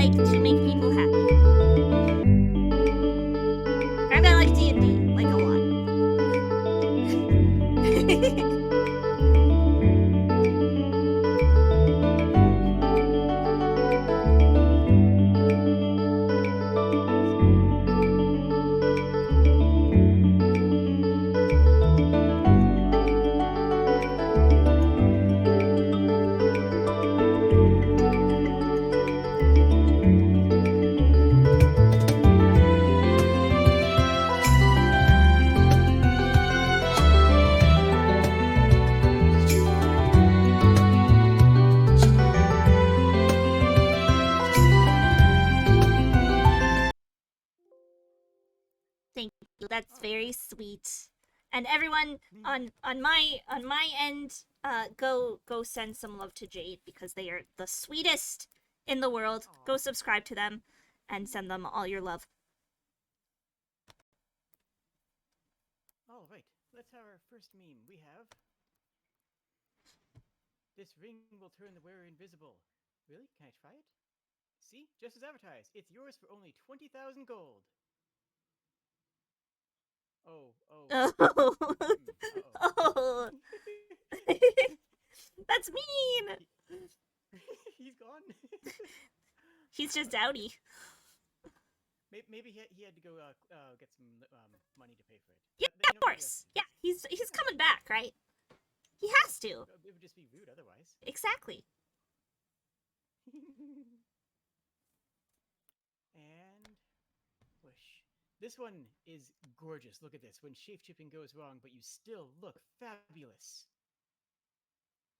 like to make people happy. And I like D&D, like, a lot. Thank you. That's very sweet. And everyone on my end, go send some love to Jade because they are the sweetest in the world. Go subscribe to them and send them all your love. All right, let's have our first meme. We have this ring will turn the wearer invisible. Really? Can I try it? See, just as advertised. It's yours for only 20,000 gold. Oh. Oh. That's mean. He's gone. He's just outie. Maybe he had to go get some money to pay for it. Yeah, of course. Yeah, he's coming back, right? He has to. It would just be rude otherwise. Exactly. And push. This one is gorgeous. Look at this. When shape-shifting goes wrong, but you still look fabulous.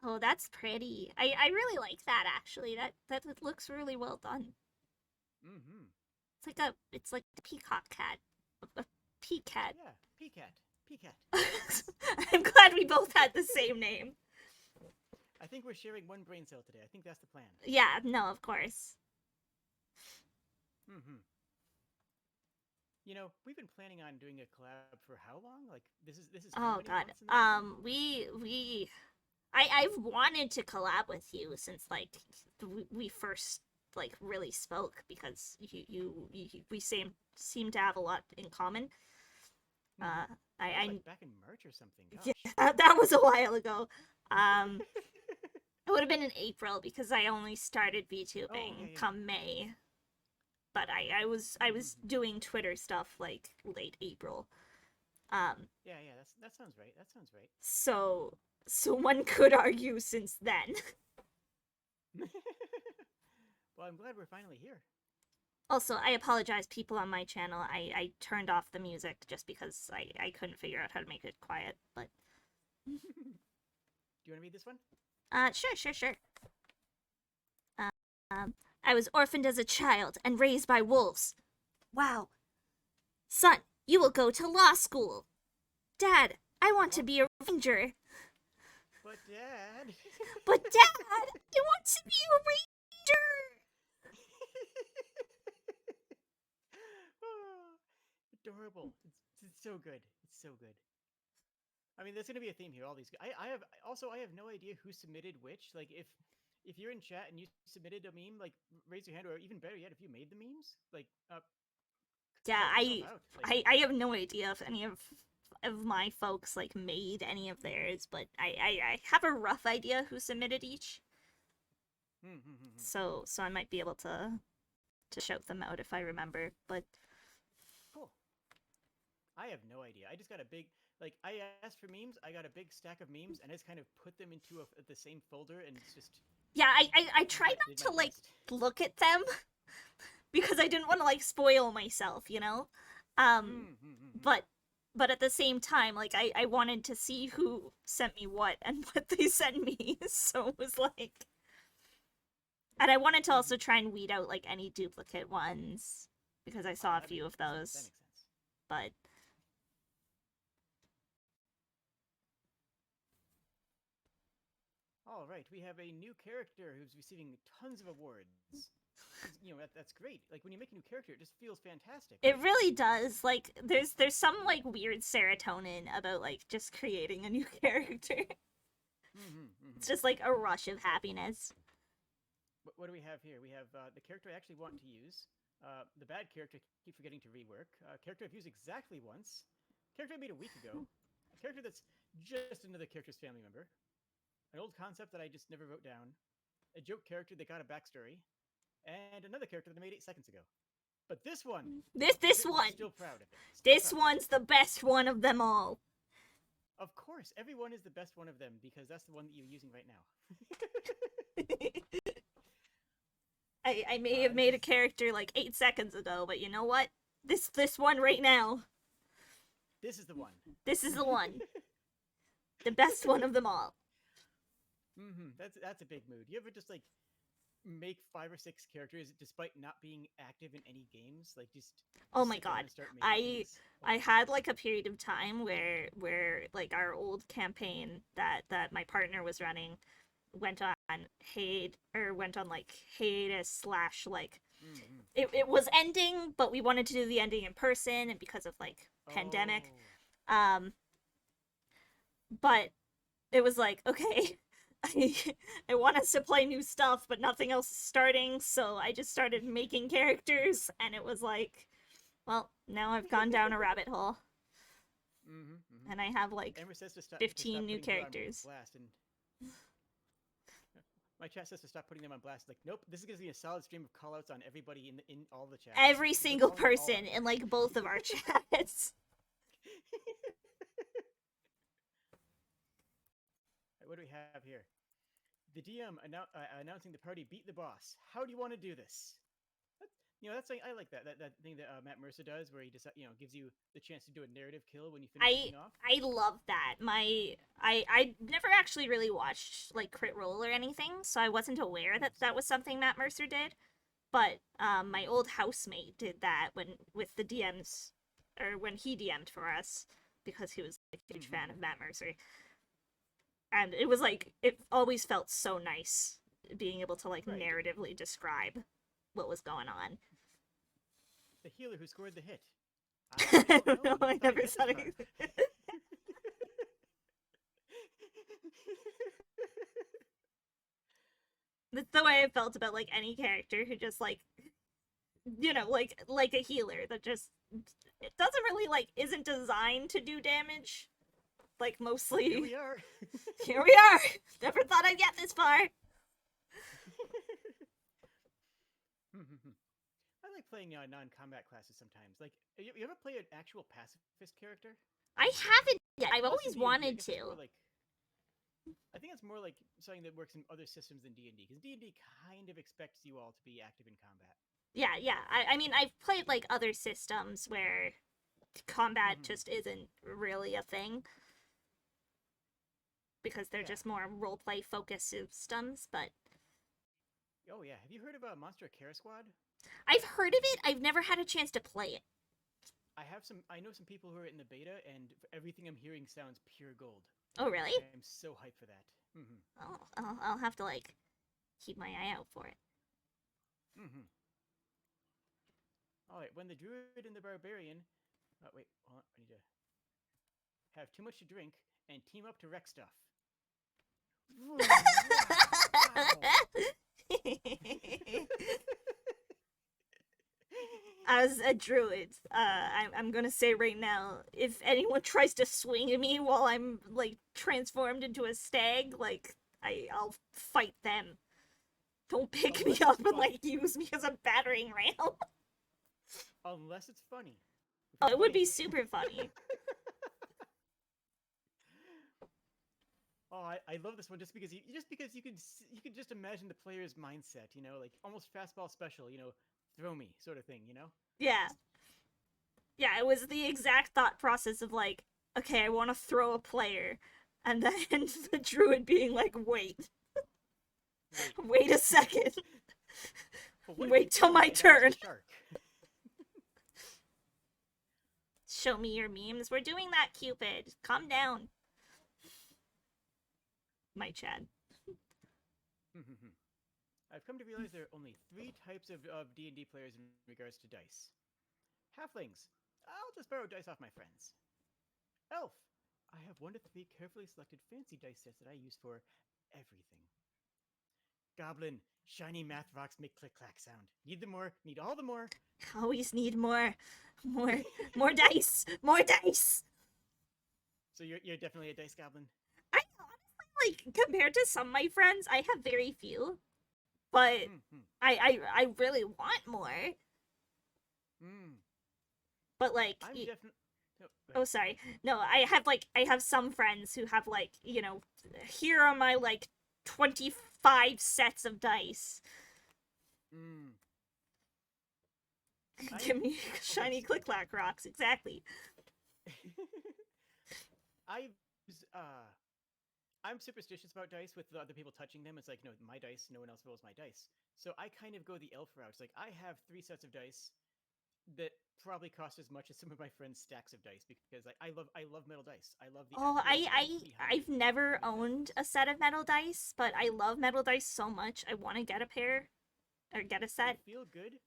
Oh, that's pretty. I really like that, actually. That looks really well done. Mm-hmm. It's like a peacock cat. A peacat. Yeah, peacat. Peacat. I'm glad we both had the same name. I think we're sharing one brain cell today. I think that's the plan. Yeah, no, of course. Mm-hmm. You know, we've been planning on doing a collab for how long? Like, this is Oh god. I've wanted to collab with you since like we first like really spoke because we seem to have a lot in common. Like back in March or something. Gosh. Yeah, that was a while ago. It would have been in April because I only started VTubing come May. But I was doing Twitter stuff like late April. Yeah, that sounds right. That sounds right. So one could argue since then. Well, I'm glad we're finally here. Also, I apologize, people on my channel. I turned off the music just because I couldn't figure out how to make it quiet, but... Do you want to read this one? Sure. I was orphaned as a child and raised by wolves. Wow. Son, you will go to law school. Dad, I want to be a ranger. But Dad... But Dad, I want to be a ranger! Adorable. It's so good. It's so good. I mean, there's gonna be a theme here. All these. I have no idea who submitted which. Like, if you're in chat and you submitted a meme, like raise your hand, or even better yet, if you made the memes, like yeah, I have no idea if any of my folks like made any of theirs, but I have a rough idea who submitted each. So I might be able to shout them out if I remember, but cool. I have no idea. I just got a big, like, I asked for memes, I got a big stack of memes, and I just kind of put them into the same folder, and it's just... Yeah, I tried not to, like, look at them, because I didn't want to, like, spoil myself, you know? But at the same time, like, I wanted to see who sent me what, and what they sent me, so it was like... And I wanted to also try and weed out, like, any duplicate ones, because I saw a few of those. That makes sense. But... All right, we have a new character who's receiving tons of awards. You know, that's great. Like, when you make a new character, it just feels fantastic. It really does. Like, there's some, like, weird serotonin about, like, just creating a new character. It's just, like, a rush of happiness. what do we have here? We have the character I actually want to use. The bad character I keep forgetting to rework. Character I've used exactly once. Character I made a week ago. A character that's just another character's family member. An old concept that I just never wrote down. A joke character that got a backstory. And another character that I made 8 seconds ago. But this one! This one! Still proud of it. This one's the best one of them all. Of course, everyone is the best one of them because that's the one that you're using right now. I may have made a character like 8 seconds ago, but you know what? This one right now. This is the one. This is the one. The best one of them all. That's a big mood. You ever just like make 5 or 6 characters despite not being active in any games? Like just oh my god. I had like a period of time where like our old campaign that my partner was running went on like hiatus / like it was ending, but we wanted to do the ending in person and because of like pandemic. But it was like, okay, I want us to play new stuff, but nothing else is starting, so I just started making characters, and it was like, well, now I've gone down a rabbit hole. And I have like 15 new characters. My chat says to stop putting them on blast. Like, nope, this is going to be a solid stream of callouts on everybody in all the chats. Every single person in like both of our chats. What do we have here? The DM announcing the party beat the boss. How do you want to do this? That's like, I like that thing that Matt Mercer does, where he just gives you the chance to do a narrative kill when you finish something off. I love that. I never actually really watched like Crit Roll or anything, so I wasn't aware that was something Matt Mercer did. But my old housemate did that with the DMs, or when he DM'd for us, because he was a huge fan of Matt Mercer. And it was like, it always felt so nice being able to like narratively describe what was going on. The healer who scored the hit. No, I never saw it. That's the way I felt about like any character who just like, like a healer that just, it doesn't really like, isn't designed to do damage. Like, mostly. Here we are. Here we are. Never thought I'd get this far. I like playing non-combat classes sometimes. Like, you ever play an actual pacifist character? I haven't yet. I've always wanted to. I think it's more like something that works in other systems than D&D, because D&D kind of expects you all to be active in combat. Yeah. I mean, I've played like other systems where combat just isn't really a thing. Because they're just more roleplay focused systems, but... Oh yeah, have you heard of Monster Care Squad? I've heard of it, I've never had a chance to play it. I know some people who are in the beta, and everything I'm hearing sounds pure gold. Oh really? I'm so hyped for that. Oh, I'll have to like, keep my eye out for it. Alright, when the druid and the barbarian... wait, hold on, I need to... have too much to drink, and team up to wreck stuff. Ooh, wow. As a druid, I'm gonna say right now, if anyone tries to swing at me while I'm like transformed into a stag, like I'll fight them. Don't pick me up and like use me as a battering ram. Unless it's funny. Oh, it would be super funny. Oh, I love this one just because you can just imagine the player's mindset, like almost fastball special, throw me sort of thing, Yeah. Yeah, it was the exact thought process of like, okay, I want to throw a player, and then the druid being like, wait a second. Wait till my turn. Show me your memes. We're doing that, Cupid. Calm down. My Chad. I've come to realize there are only 3 types of D&D players in regards to dice. Halflings. I'll just borrow dice off my friends. Elf. I have 1 to 3 carefully selected fancy dice sets that I use for everything. Goblin. Shiny math rocks make click clack sound. Need the more. Need all the more. Always need more dice, more dice. So you're definitely a dice goblin. I honestly, like, compared to some of my friends, I have very few, but I really want more. But like, I'm definitely. oh, sorry. No, I have some friends who have, like, here are my, like, 25 sets of dice. Give me shiny click clack rocks, exactly. I'm superstitious about dice with the other people touching them. It's like, no, my dice, no one else rolls my dice. So I kind of go the elf route. It's like, I have 3 sets of dice that probably cost as much as some of my friends' stacks of dice because I love metal dice. I love the I've never owned a set of metal dice, but I love metal dice so much. I want to get a pair or get a set. They feel good.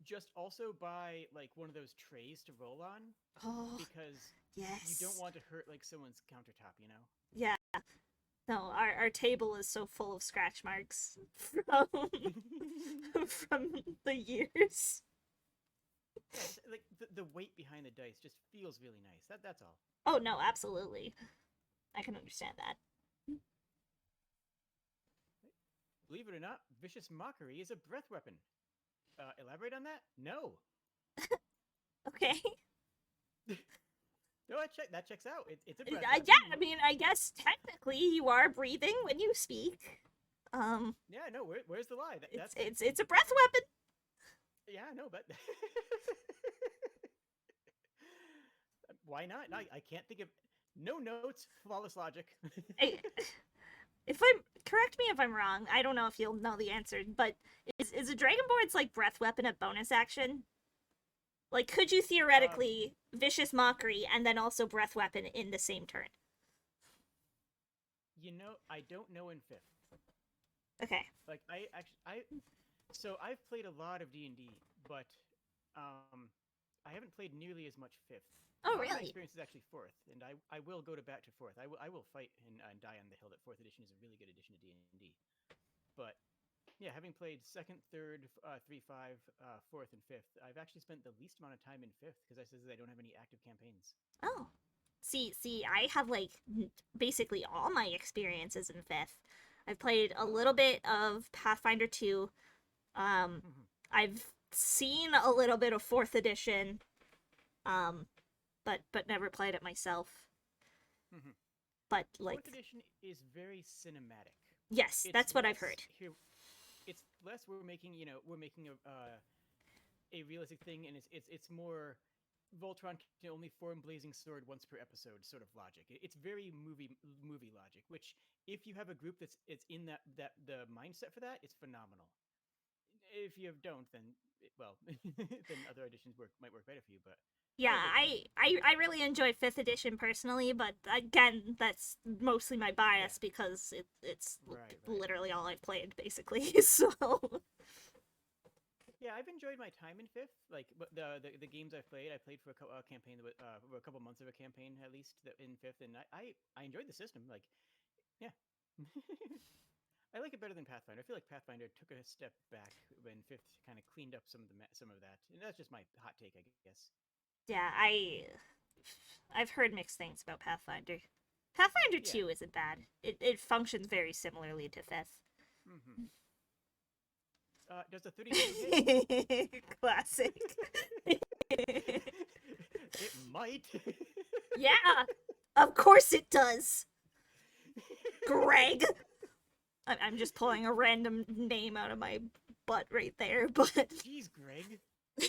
Just also buy like one of those trays to roll on. Oh, because yes. you don't want to hurt like someone's countertop, you know? Yeah. No, our table is so full of scratch marks from from the years. Yeah, like the weight behind the dice just feels really nice. That's all. Oh no, absolutely. I can understand that. Believe it or not, vicious mockery is a breath weapon. Elaborate on that? No. Okay. No, that checks out. It's a breath weapon. Yeah, I mean, I guess technically you are breathing when you speak. Yeah, no. Where's the lie? It's a breath weapon. Yeah, no, but why not? I can't think of no notes. Flawless logic. Correct me if I'm wrong. I don't know if you'll know the answer, but is a Dragonborn's like breath weapon a bonus action? Like, could you theoretically vicious mockery and then also breath weapon in the same turn? You know, I don't know in 5th. Okay. Like so I've played a lot of D&D, but I haven't played nearly as much 5th. Oh, really? My experience is actually 4th, and I will go to bat to 4th. I will fight and die on the hill that 4th edition is a really good addition to D&D. But yeah, having played 2nd, 3rd, 3, 5, 4th, and 5th, I've actually spent the least amount of time in 5th because I said I don't have any active campaigns. Oh. See, I have like basically all my experiences in 5th. I've played a little bit of Pathfinder 2. I've seen a little bit of 4th edition. But never played it myself. But like 4th edition is very cinematic. Yes, that's what I've heard. It's less we're making a realistic thing, and it's more Voltron can only form Blazing Sword once per episode sort of logic. It's very movie logic, which if you have a group that's in that the mindset for that, it's phenomenal. If you don't, then then other editions might work better for you. But yeah, I really enjoy 5th edition personally, but again, that's mostly my bias because it's literally all I've played basically. So yeah, I've enjoyed my time in 5th. Like the games I've played, I played for a campaign for a couple months of a campaign at least in 5th, and I enjoyed the system. Like, yeah, I like it better than Pathfinder. I feel like Pathfinder took a step back when 5th kind of cleaned up some of that, and that's just my hot take, I guess. Yeah, I've heard mixed things about Pathfinder. Pathfinder 2 isn't bad. It functions very similarly to 5th. Does the 30 classic? It might. Yeah, of course it does. Greg. I'm just pulling a random name out of my butt right there, but jeez, Greg.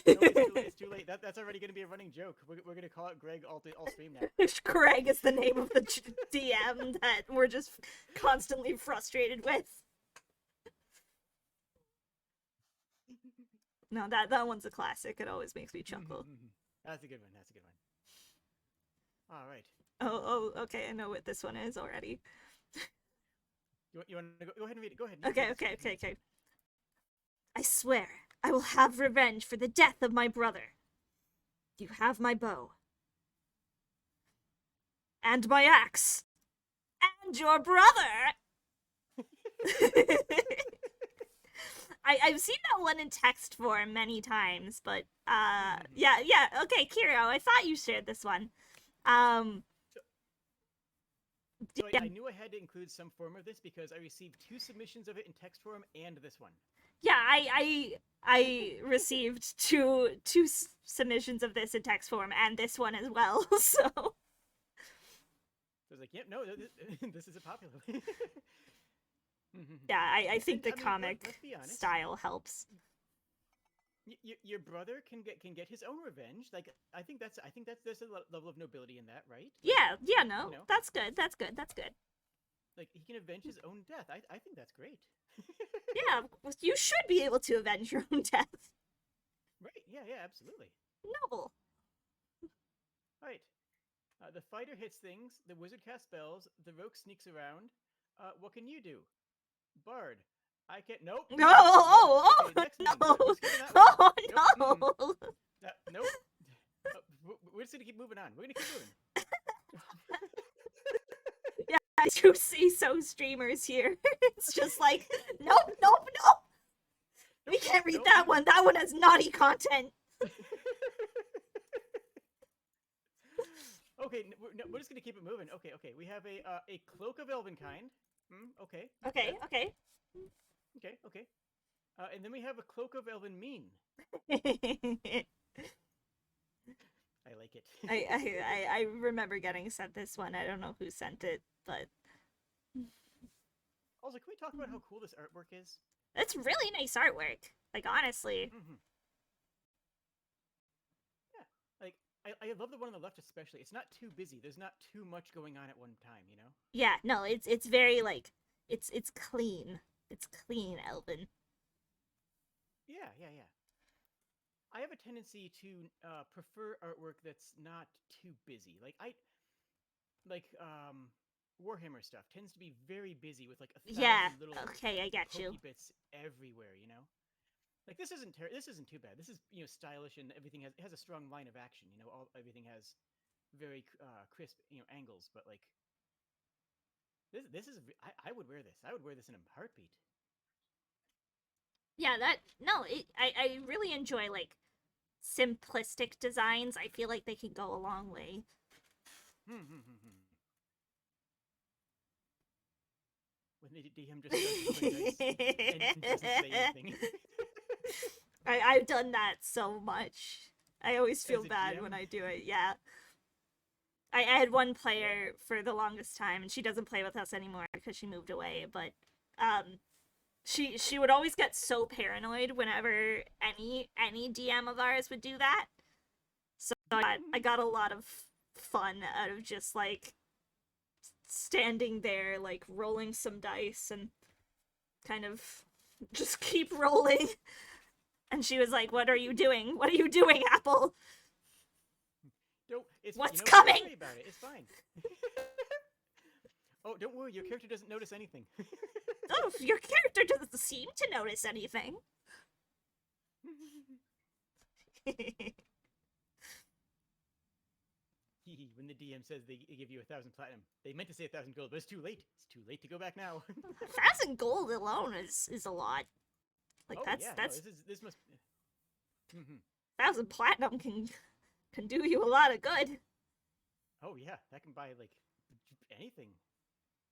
No, it's too late. That's already going to be a running joke. We're going to call it Greg all stream now. Greg is the name of the DM that we're just constantly frustrated with. No, that one's a classic. It always makes me chuckle. That's a good one. All right. Oh, okay. I know what this one is already. You want to go ahead and read it? Go ahead. Okay. I swear, I will have revenge for the death of my brother. You have my bow. And my axe. And your brother! I've seen that one in text form many times, but yeah, okay, Kiro, I thought you shared this one. So Yeah, I knew I had to include some form of this because I received 2 submissions of it in text form and this one. yeah, I received two submissions of this in text form and this one as well. So So I was like, yep, no, this is a popular. yeah, I think the I mean, comic let's be honest. style helps. Your brother can get his own revenge. Like I think that's there's a level of nobility in that, right? Like, Yeah, no, you know, that's good. That's good. That's good. like he can avenge his own death. I think that's great. Yeah, you should be able to avenge your own death. Right? Yeah, absolutely. Noble. All right. The fighter hits things. The wizard casts spells. The rogue sneaks around. What can you do? Bard. I can't. Nope. No, oh, Okay, next no, meme. We're skipping that one. oh Nope. no. Nope. We're just gonna keep moving on. We're gonna keep moving. Yeah, I do see some streamers here. It's just like, nope. We can't read that one. That one has naughty content. Okay, we're just gonna keep it moving. Okay. We have a cloak of Elvenkind. Okay. Okay. And then we have a cloak of Elven Mean. I like it. I remember getting sent this one. I don't know who sent it, but Also, can we talk about how cool this artwork is? it's really nice artwork. Like, honestly. Yeah, like I love the one on the left especially. It's not too busy. There's not too much going on at one time, you know? Yeah, no, it's very like it's clean. It's clean, Elvin. Yeah. I have a tendency to prefer artwork that's not too busy. Like Warhammer stuff tends to be very busy with like a thousand Yeah. little Okay, I get you. pokey bits everywhere, you know? Like this isn't too bad. This is, you know, stylish and everything has a strong line of action, you know. Everything has very crisp, you know, angles, but like this is I would wear this. I would wear this in a heartbeat. Yeah, I really enjoy like simplistic designs. I feel like they can go a long way. When the DM just starts rolling dice and doesn't say anything. I've done that so much. I always feel As a bad DM? when I do it. Yeah. I had one player for the longest time, and she doesn't play with us anymore because she moved away. But she would always get so paranoid whenever any DM of ours would do that. So I got a lot of fun out of just like standing there, like rolling some dice and kind of just keep rolling. And she was like, "What are you doing? What are you doing, Apple?" What's coming? Don't worry about it. It's fine. Oh, don't worry. Your character doesn't notice anything. Oh, your character doesn't seem to notice anything. When the DM says they give you 1,000 platinum, they meant to say 1,000 gold, but it's too late. It's too late to go back now. 1,000 gold alone is a lot. Like This must. 1,000 platinum can do you a lot of good. Oh yeah, that can buy like anything.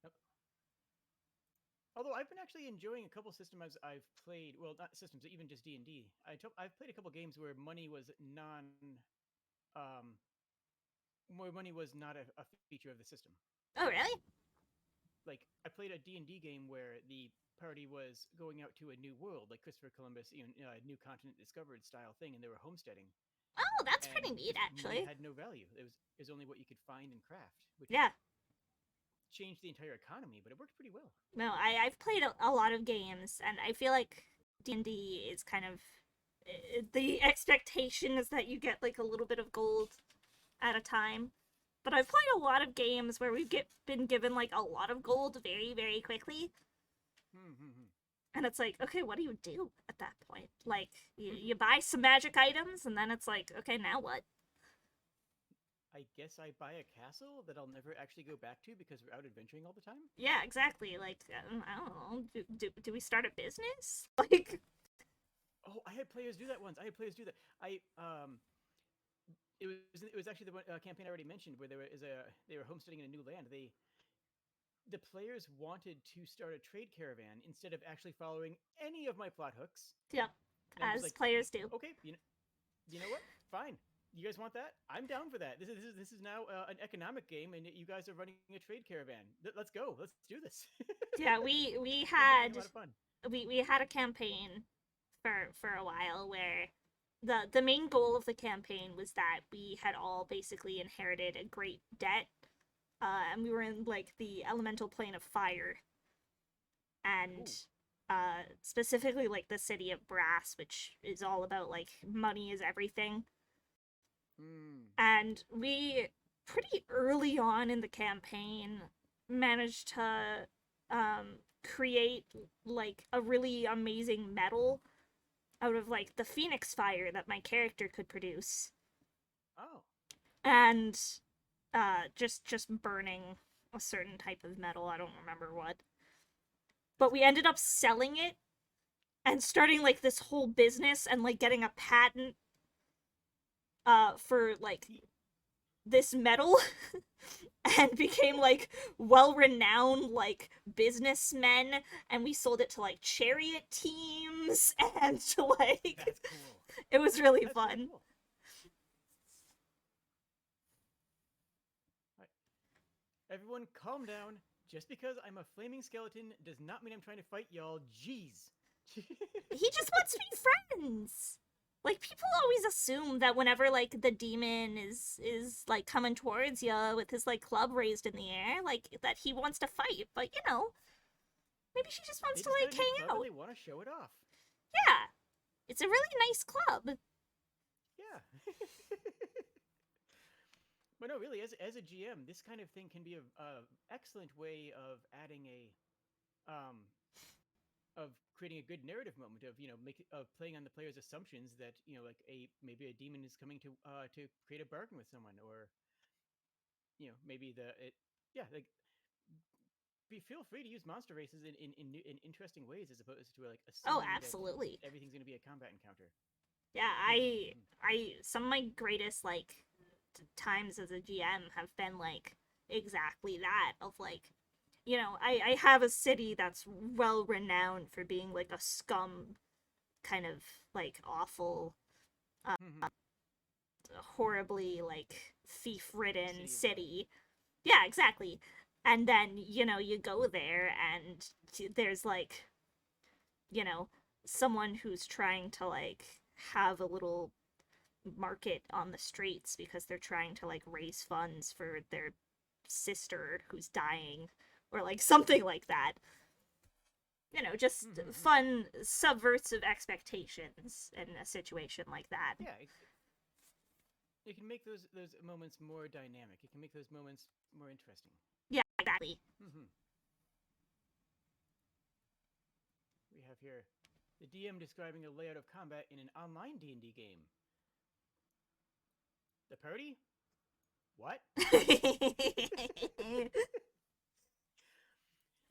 Yep. Although I've been actually enjoying a couple systems I've played. Well, not systems, even just D&D. I've played a couple games where money was not a feature of the system. Oh really? Like I played a D&D game where the party was going out to a new world, like Christopher Columbus, you know, a new continent discovered style thing, and they were homesteading. Oh, that's pretty neat, actually. Money had no value. It was only what you could find and craft, which changed the entire economy, but it worked pretty well. No, I've played a lot of games, and I feel like D&D is kind of the expectation is that you get like a little bit of gold at a time. But I've played a lot of games where we've been given like a lot of gold very, very quickly. And it's like, okay, what do you do at that point? Like, you buy some magic items, and then it's like, okay, now what? I guess I buy a castle that I'll never actually go back to because we're out adventuring all the time? Yeah, exactly. Like, I don't know. Do we start a business? Like, Oh, I had players do that once. I had players do that. It was actually the one, campaign I already mentioned where they were homesteading in a new land. The players wanted to start a trade caravan instead of actually following any of my plot hooks. Yep, And I'm just as like, players do. okay, you know what? Fine. You guys want that? I'm down for that. This is now an economic game, and you guys are running a trade caravan. Let's go. Let's do this. Yeah, we Ends up being had a lot of fun. we had a campaign for a while where the main goal of the campaign was that we had all basically inherited a great debt, and we were in like the elemental plane of fire, and Ooh. specifically like the city of Brass, which is all about like money is everything. Mm. And we pretty early on in the campaign managed to create like a really amazing metal out of like the phoenix fire that my character could produce, Oh. and just burning a certain type of metal. I don't remember what, but we ended up selling it and starting like this whole business and like getting a patent for like this metal and became like well-renowned like businessmen, and we sold it to like chariot teams and to like That's cool. it was really That's fun. really cool. All right. Everyone, calm down. Just because I'm a flaming skeleton does not mean I'm trying to fight y'all. Jeez. He just wants to be friends. Like people always assume that whenever like the demon is like coming towards you with his like club raised in the air, like that he wants to fight, but you know, maybe she just wants They to just like got a new hang club out. and they want to show it off. Yeah, it's a really nice club. Yeah. But no, really, as a GM, this kind of thing can be a excellent way of adding of creating a good narrative moment of playing on the player's assumptions that like maybe a demon is coming to create a bargain with someone, or maybe yeah, like feel free to use monster races in interesting ways as opposed to like Oh, assuming that absolutely. everything's going to be a combat encounter. Yeah, Mm-hmm, mm-hmm. I some of my greatest like times as a GM have been like exactly that of like, you know, I have a city that's well renowned for being like a scum kind of like awful, Mm-hmm. horribly like thief ridden City of city. Yeah, exactly. And then, you know, you go there and there's like, you know, someone who's trying to like have a little market on the streets because they're trying to like raise funds for their sister who's dying, or like something like that. You know, just mm-hmm. fun subversive expectations in a situation like that. Yeah, it can make those moments more dynamic. It can make those moments more interesting. Yeah, exactly. Mm-hmm. We have here the DM describing a layout of combat in an online D&D game. The party? What? Have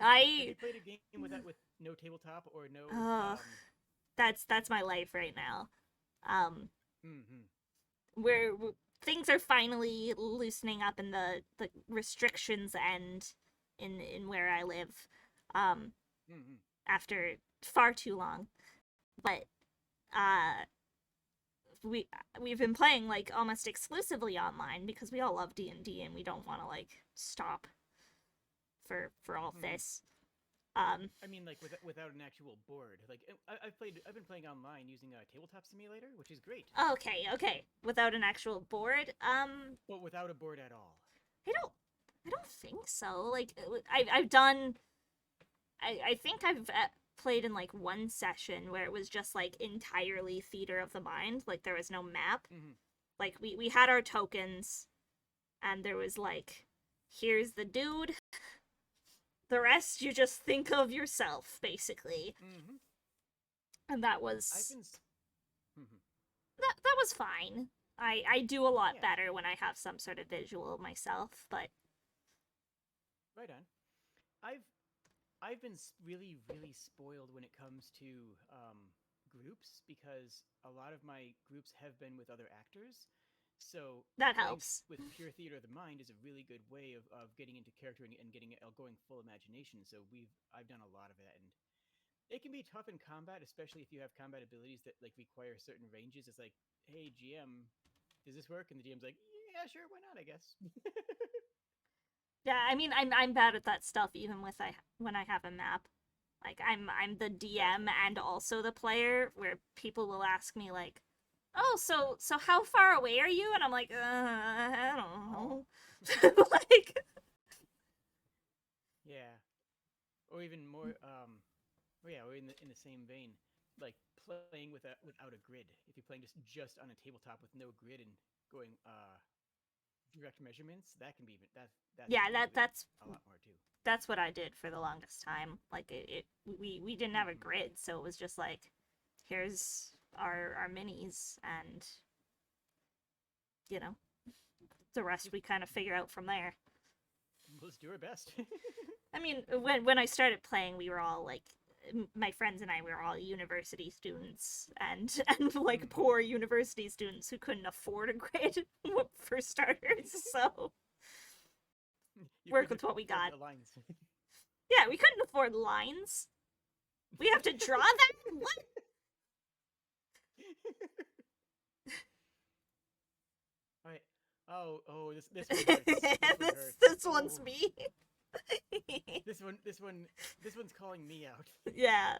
I you played a game with no tabletop or no that's my life right now. Um mm-hmm. where things are finally loosening up and the restrictions end in where I live. Um Mm-hmm. after far too long. But uh we we've been playing like almost exclusively online because we all love D&D and we don't want to like stop for all Mm-hmm. this. I mean, like without an actual board. Like I've been playing online using a tabletop simulator, which is great, Okay. Without an actual board, but without a board at all. I don't I don't think so. Like I've done I think I've played in like one session where it was just like entirely theater of the mind, like there was no map. Mm-hmm. Like we had our tokens and there was like, here's the dude, the rest you just think of yourself basically. Mm-hmm. And that I've was been. Mm-hmm. that was fine. I do a lot Yeah, better when I have some sort of visual myself, but right on. I've been really spoiled when it comes to groups because a lot of my groups have been with other actors. So That playing helps. with pure theater of the mind is a really good way of getting into character and getting going full imagination. So I've done a lot of that, and it can be tough in combat, especially if you have combat abilities that like require certain ranges. It's like, hey GM, does this work? And the GM's like, yeah, sure, why not? I guess. Yeah, I mean, I'm bad at that stuff even when I have a map. Like I'm the DM and also the player, where people will ask me like, "Oh, so how far away are you?" And I'm like, I don't know. Like, Yeah, or even more. Or in the same vein, like playing without a grid. If you're playing just on a tabletop with no grid and going direct measurements, that can be even that's yeah, that's a lot more too. that's what I did for the longest time. Like we didn't have a grid, so it was just like, here's our minis, and you know, the rest we kind of figure out from there. Let's do our best. I mean, when I started playing, we were all like, my friends and I were all university students, and like poor university students who couldn't afford a grade for starters. So work with what we got. Lines. Yeah, we couldn't afford lines. We have to draw that. What? All right. Oh, this one hurts. This one's me. This one's calling me out. Yeah.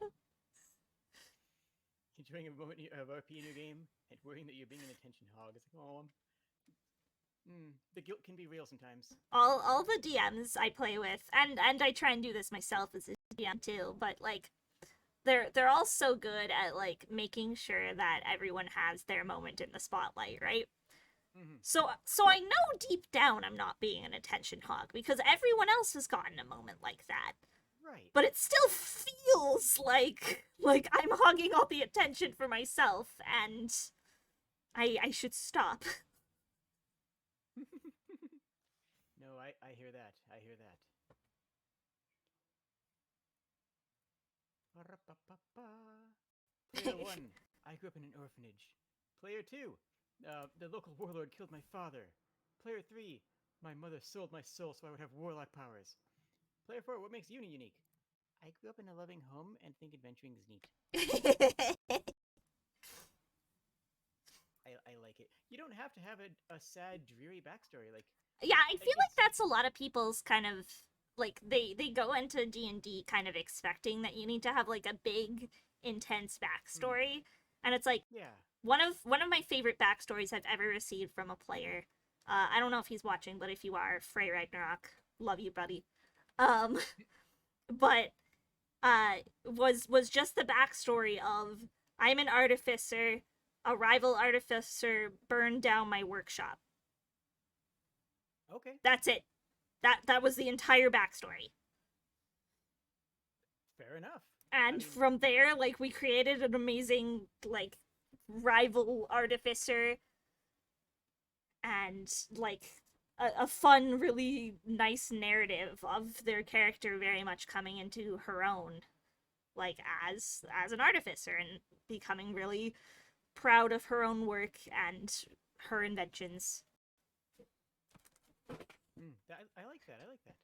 Enjoying a moment of RP in your game and worrying that you're being an attention hog. It's like, oh, the guilt can be real sometimes. All the DMs I play with, and I try and do this myself as a DM too, but like they're all so good at like making sure that everyone has their moment in the spotlight, right? So I know deep down I'm not being an attention hog because everyone else has gotten a moment like that. Right. But it still feels like I'm hogging all the attention for myself, and I should stop. No, I hear that. I hear that. Player 1, I grew up in an orphanage. Player 2, the local warlord killed my father. Player 3, my mother sold my soul so I would have warlock powers. Player 4, what makes you unique? I grew up in a loving home and think adventuring is neat. I like it. You don't have to have a sad, dreary backstory. Like, yeah, I feel like that's a lot of people's kind of like they go into D&D kind of expecting that you need to have like a big intense backstory, and it's like, yeah, one of my favorite backstories I've ever received from a player. I don't know if he's watching, but if you are, Frey Ragnarok, love you, buddy. But was just the backstory of, I'm an artificer, a rival artificer burned down my workshop. Okay. That's it. That was the entire backstory. Fair enough. And from there, like, we created an amazing, like, rival artificer and, like, a fun, really nice narrative of their character very much coming into her own, like, as an artificer, and becoming really proud of her own work and her inventions. I like that. I like that.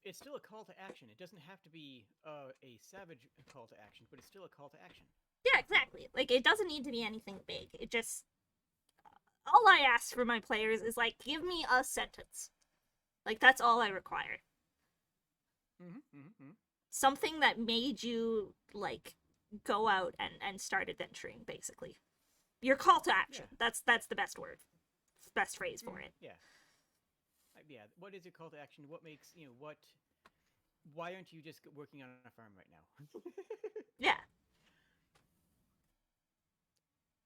It's still a call to action. It doesn't have to be a savage call to action, but it's still a call to action. Yeah, exactly. Like, it doesn't need to be anything big. It just, all I ask for my players is, like, give me a sentence. Like, that's all I require. Something that made you, like, go out and start adventuring, basically. Your call to action. Yeah. That's the best word. Best phrase for it. Yeah. Yeah. What is your call to action? What makes, what... Why aren't you just working on a farm right now? Yeah.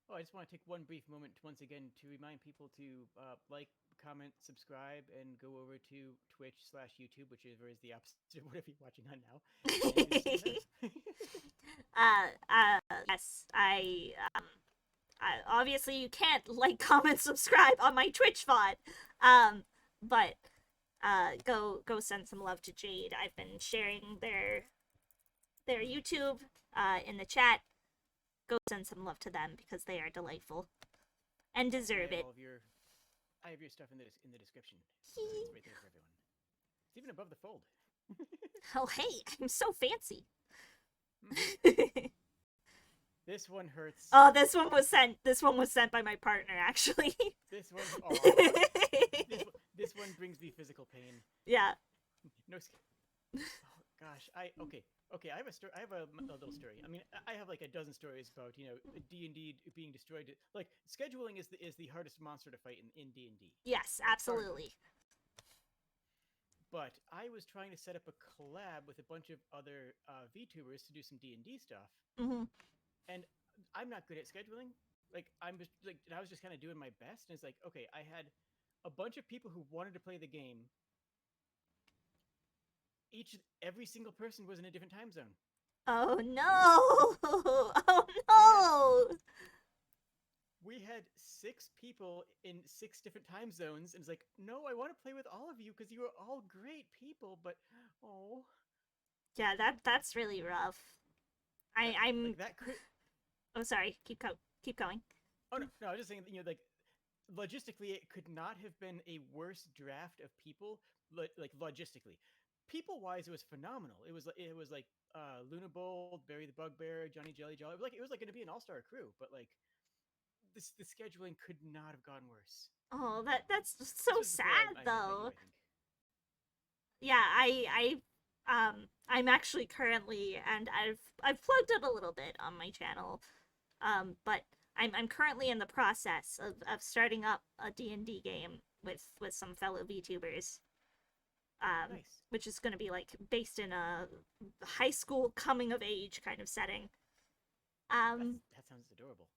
Oh, I just want to take one brief moment once again to remind people to like, comment, subscribe, and go over to Twitch/YouTube, whichever is the opposite of whatever you're watching on now. Yes, I obviously you can't like, comment, subscribe on my Twitch VOD, but go send some love to Jade. I've been sharing their YouTube in the chat. go send some love to them because they are delightful and deserve it. I have your stuff in the description. It's right there for everyone. It's even above the fold. Oh, hey, I'm so fancy. This one hurts. Oh, this one was sent. This one was sent by my partner, actually. This one. This one brings me physical pain. Yeah. No. Oh gosh. Okay. I have a story. I have a little story. I mean, I have like a dozen stories about D&D being destroyed. Like scheduling is the hardest monster to fight in D&D. Yes, absolutely. But I was trying to set up a collab with a bunch of other VTubers to do some D&D stuff. And I'm not good at scheduling. Like I was just kind of doing my best, and it's like, okay, I had a bunch of people who wanted to play the game. Every single person was in a different time zone. Oh no! Oh no! We had 6 people in 6 different time zones, and it's like, no, I want to play with all of you because you are all great people, but oh. Yeah, that's really rough. I'm. Like that could. Oh, sorry. Keep going. Oh no, I was just saying, like logistically, it could not have been a worse draft of people. Like logistically, people-wise, it was phenomenal. It was like Luna Bold, Barry the Bugbear, Johnny Jelly Jolly. It was like going to be an all-star crew, but like the scheduling could not have gone worse. Oh, that's so sad though. Yeah, I'm actually currently, and I've plugged it a little bit on my channel, but I'm currently in the process of starting up a D&D game with some fellow VTubers. Nice. Which is going to be like based in a high school coming of age kind of setting. That sounds adorable.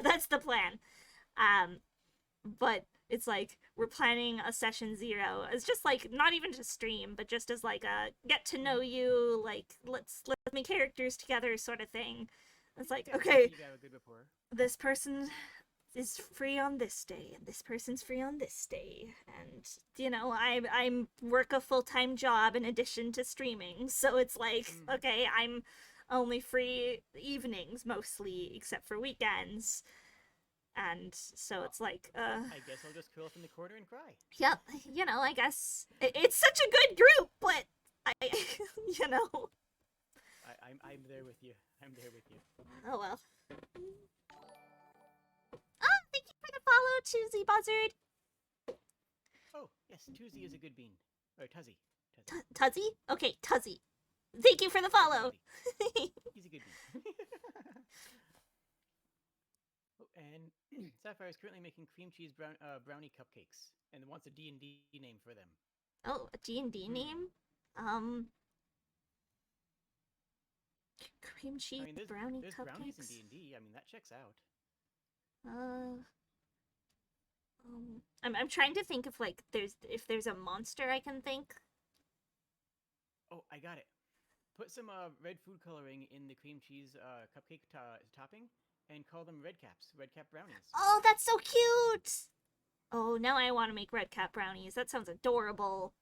That's the plan. But it's like we're planning a session 0. It's just like not even to stream, but just as like a get to know you, like let's make characters together sort of thing. It's like, okay, you have a good rapport. This person is free on this day, and this person's free on this day, and I work a full-time job in addition to streaming, so it's like, okay, I'm only free evenings mostly, except for weekends. And so it's like, I guess I'll just curl up in the corner and cry. Yep, I guess it's such a good group, but I'm there with you. I'm there with you. Oh well. Oh, thank you for the follow, Choosy Buzzard. Oh yes, Tuzzy is a good bean. Or Tuzzy. Tuzzy? Okay, Tuzzy. Thank you for the follow. He's a good bean. Oh, and Sapphire is currently making cream cheese brownie cupcakes and wants a D&D name for them. Oh, a D&D name? Cream cheese brownie there's cupcakes? Brownies in D&D. I mean, that checks out. I'm trying to think if there's a monster I can think. Oh, I got it. Put some red food coloring in the cream cheese cupcake topping and call them red cap brownies. Oh, that's so cute! Oh, now I want to make red cap brownies. That sounds adorable.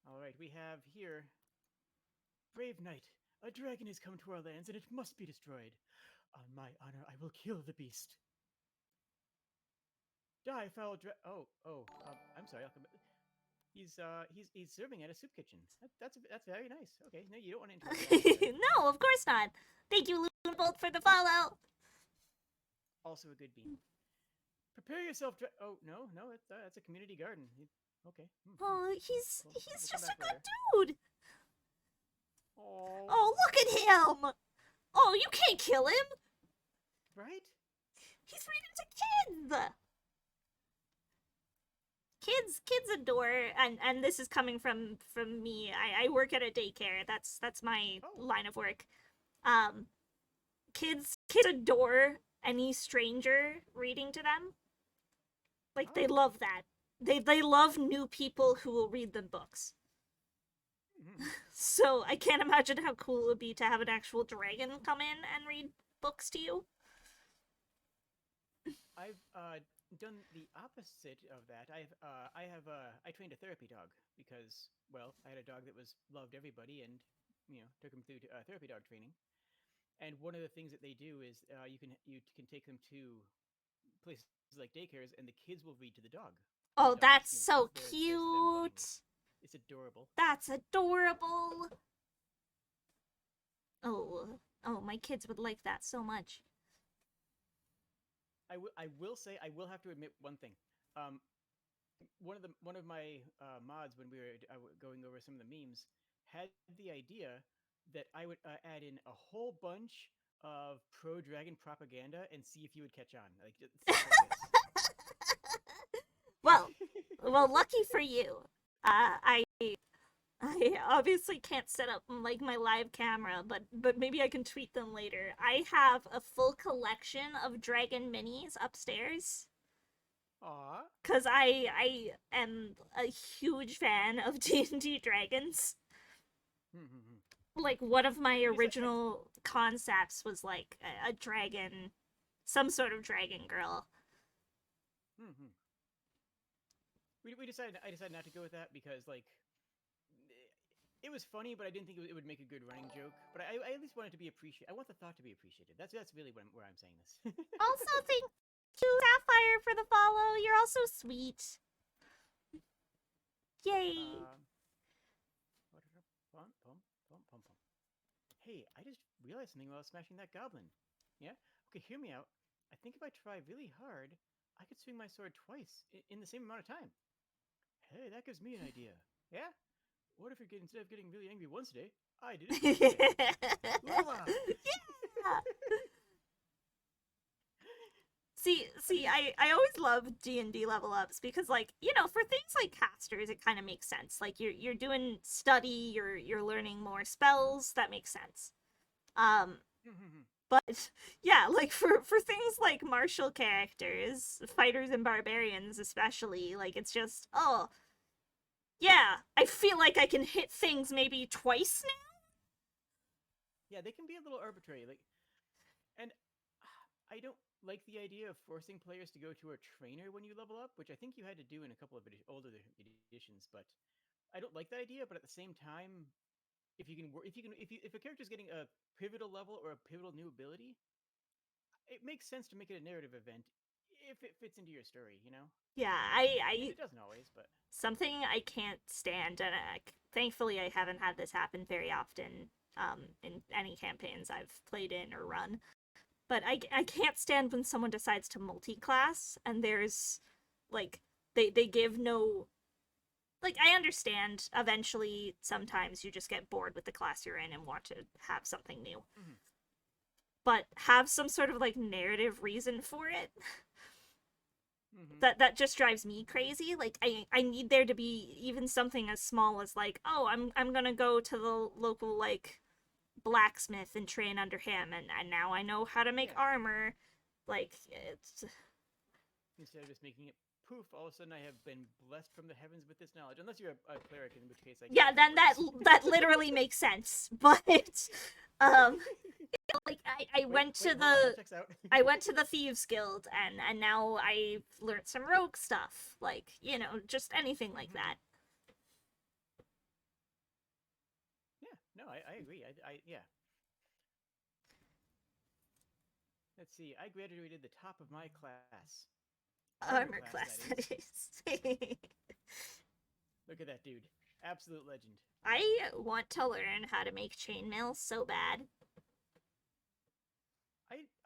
All right, we have here Brave Knight. A dragon has come to our lands and it must be destroyed. On my honor, I will kill the beast. Die, foul I'm sorry. He's serving at a soup kitchen. That's very nice. Okay, no, you don't want to interrupt. No, of course not. Thank you, Lunebolt, for the follow. Also a good bean. Prepare yourself. Oh no, that's a community garden. Okay. Oh, he's just a good dude. Oh. Oh, look at him. Oh, you can't kill him. Right? He's reading to kids. Kids adore, and this is coming from me. I work at a daycare. That's my line of work. Kids adore any stranger reading to them. Like they love that. They love new people who will read them books. So I can't imagine how cool it would be to have an actual dragon come in and read books to you. done the opposite of that. I trained a therapy dog because, well, I had a dog that was loved everybody, and took him through therapy dog training. And one of the things that they do is you can take them to places like daycares, and the kids will read to the dog. And the dog Oh, just that's sits so there to them lovingly. cute. It's adorable. That's adorable. Oh, oh, my kids would like that so much. I will say I will have to admit one thing. Um, one of my mods when we were going over some of the memes had the idea that I would add in a whole bunch of pro dragon propaganda and see if you would catch on, like just stuff like this. Well, well, lucky for you. I obviously can't set up like my live camera, but maybe I can tweet them later. I have a full collection of dragon minis upstairs. Aw. Cause I am a huge fan of D&D dragons. Like one of my original concepts was like a dragon, some sort of dragon girl. We decided I decided not to go with that because like it was funny, but I didn't think it would make a good running joke. But I at least want it to be appreciated. I want the thought to be appreciated. That's really where I'm saying this. Also, thank you, Sapphire, for the follow. You're also sweet. Yay! Hey, I just realized something while I was smashing that goblin. Yeah? Okay, hear me out. I think if I try really hard, I could swing my sword twice in the same amount of time. Hey, that gives me an idea. Yeah? What if instead of getting really angry once a day, I did it twice a day? Yeah! See, I always love D&D level ups because, like, for things like casters, it kind of makes sense. Like, you're doing study, you're learning more spells, that makes sense. But yeah, like for things like martial characters, fighters and barbarians especially, like it's just, oh, yeah, I feel like I can hit things maybe twice now. Yeah, they can be a little arbitrary. Like, and I don't like the idea of forcing players to go to a trainer when you level up, which I think you had to do in a couple of older editions. But I don't like that idea. But at the same time, if a character's getting a pivotal level or a pivotal new ability, it makes sense to make it a narrative event if it fits into your story. Yeah, And it doesn't always, but something I can't stand, and thankfully I haven't had this happen very often in any campaigns I've played in or run. But I can't stand when someone decides to multi-class and there's like they give no, like, I understand eventually sometimes you just get bored with the class you're in and want to have something new. But have some sort of like narrative reason for it. That just drives me crazy. Like I need there to be even something as small as like, oh, I'm gonna go to the local like blacksmith and train under him, and now I know how to make armor. Like it's instead of just making it poof, all of a sudden I have been blessed from the heavens with this knowledge. Unless you're a cleric, in which case I yeah, then that literally makes sense. But like I went to the Thieves Guild and now I've learned some rogue stuff. Like, just anything like that. Yeah, no, I agree. Yeah. Let's see. I graduated the top of my class. Armor class, that is. Look at that dude. Absolute legend. I want to learn how to make chainmail so bad.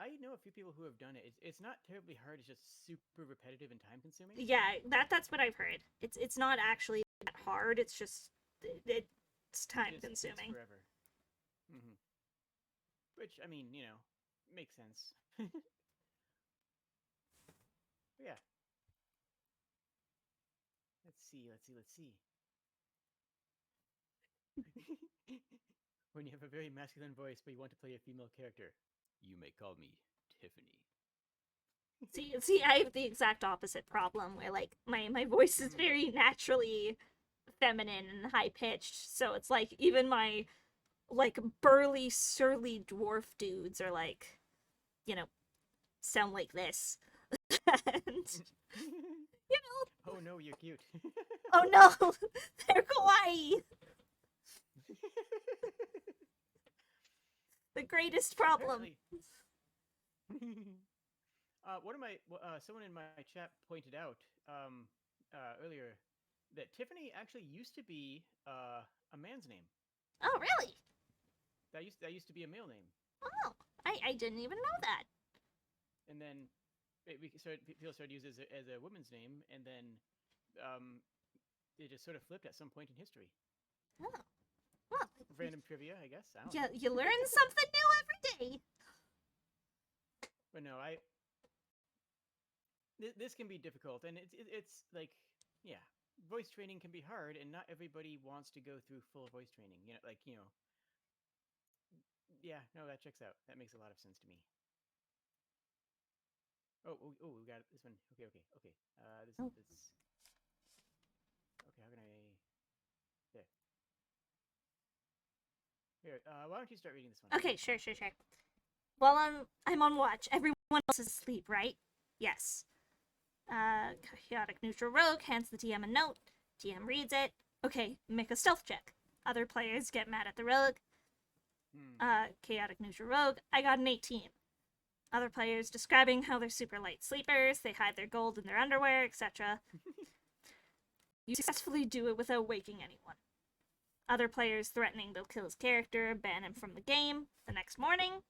I know a few people who have done it. It's not terribly hard. It's just super repetitive and time consuming. Yeah, that's what I've heard. It's not actually that hard. It's just it's time consuming. It's forever. Which, I mean, makes sense. Yeah. Let's see. When you have a very masculine voice but you want to play a female character, you may call me Tiffany. See, I have the exact opposite problem where like my voice is very naturally feminine and high pitched, so it's like even my like burly surly dwarf dudes are like, sound like this. And you know, Oh no, you're cute. oh no, they're kawaii. The greatest problem. Apparently, one of my someone in my chat pointed out earlier that Tiffany actually used to be a man's name. Oh, really? That used to be a male name, Oh, I didn't even know that. and then people started using it as a woman's name, and then um, it just sort of flipped at some point in history. Oh, well, Random trivia, I guess. I don't you, know. you learn something new every day. But no, this can be difficult, and it's like, yeah, voice training can be hard, and not everybody wants to go through full voice training. Yeah, no, that checks out. That makes a lot of sense to me. Oh, we got this one. Okay. Oh. This. Okay, how can I? There. Here, why don't you start reading this one? Okay, sure. Well, I'm on watch. Everyone else is asleep, right? Yes. Chaotic neutral rogue hands the DM a note. DM reads it. Okay, make a stealth check. Other players get mad at the rogue. Chaotic neutral rogue. I got an 18. Other players describing how they're super light sleepers, they hide their gold in their underwear, etc. You successfully do it without waking anyone. Other players threatening they'll kill his character, ban him from the game the next morning.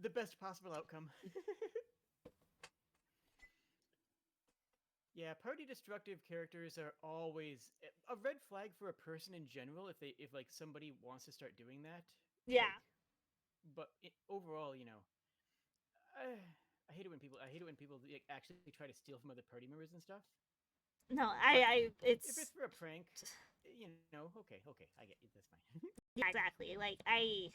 The best possible outcome. Yeah, party destructive characters are always a red flag for a person in general if like somebody wants to start doing that. Yeah. Like, but overall, I hate it when people like, actually try to steal from other party members and stuff. No, if it's for a prank, okay, I get it. That's fine. Yeah, exactly. Like I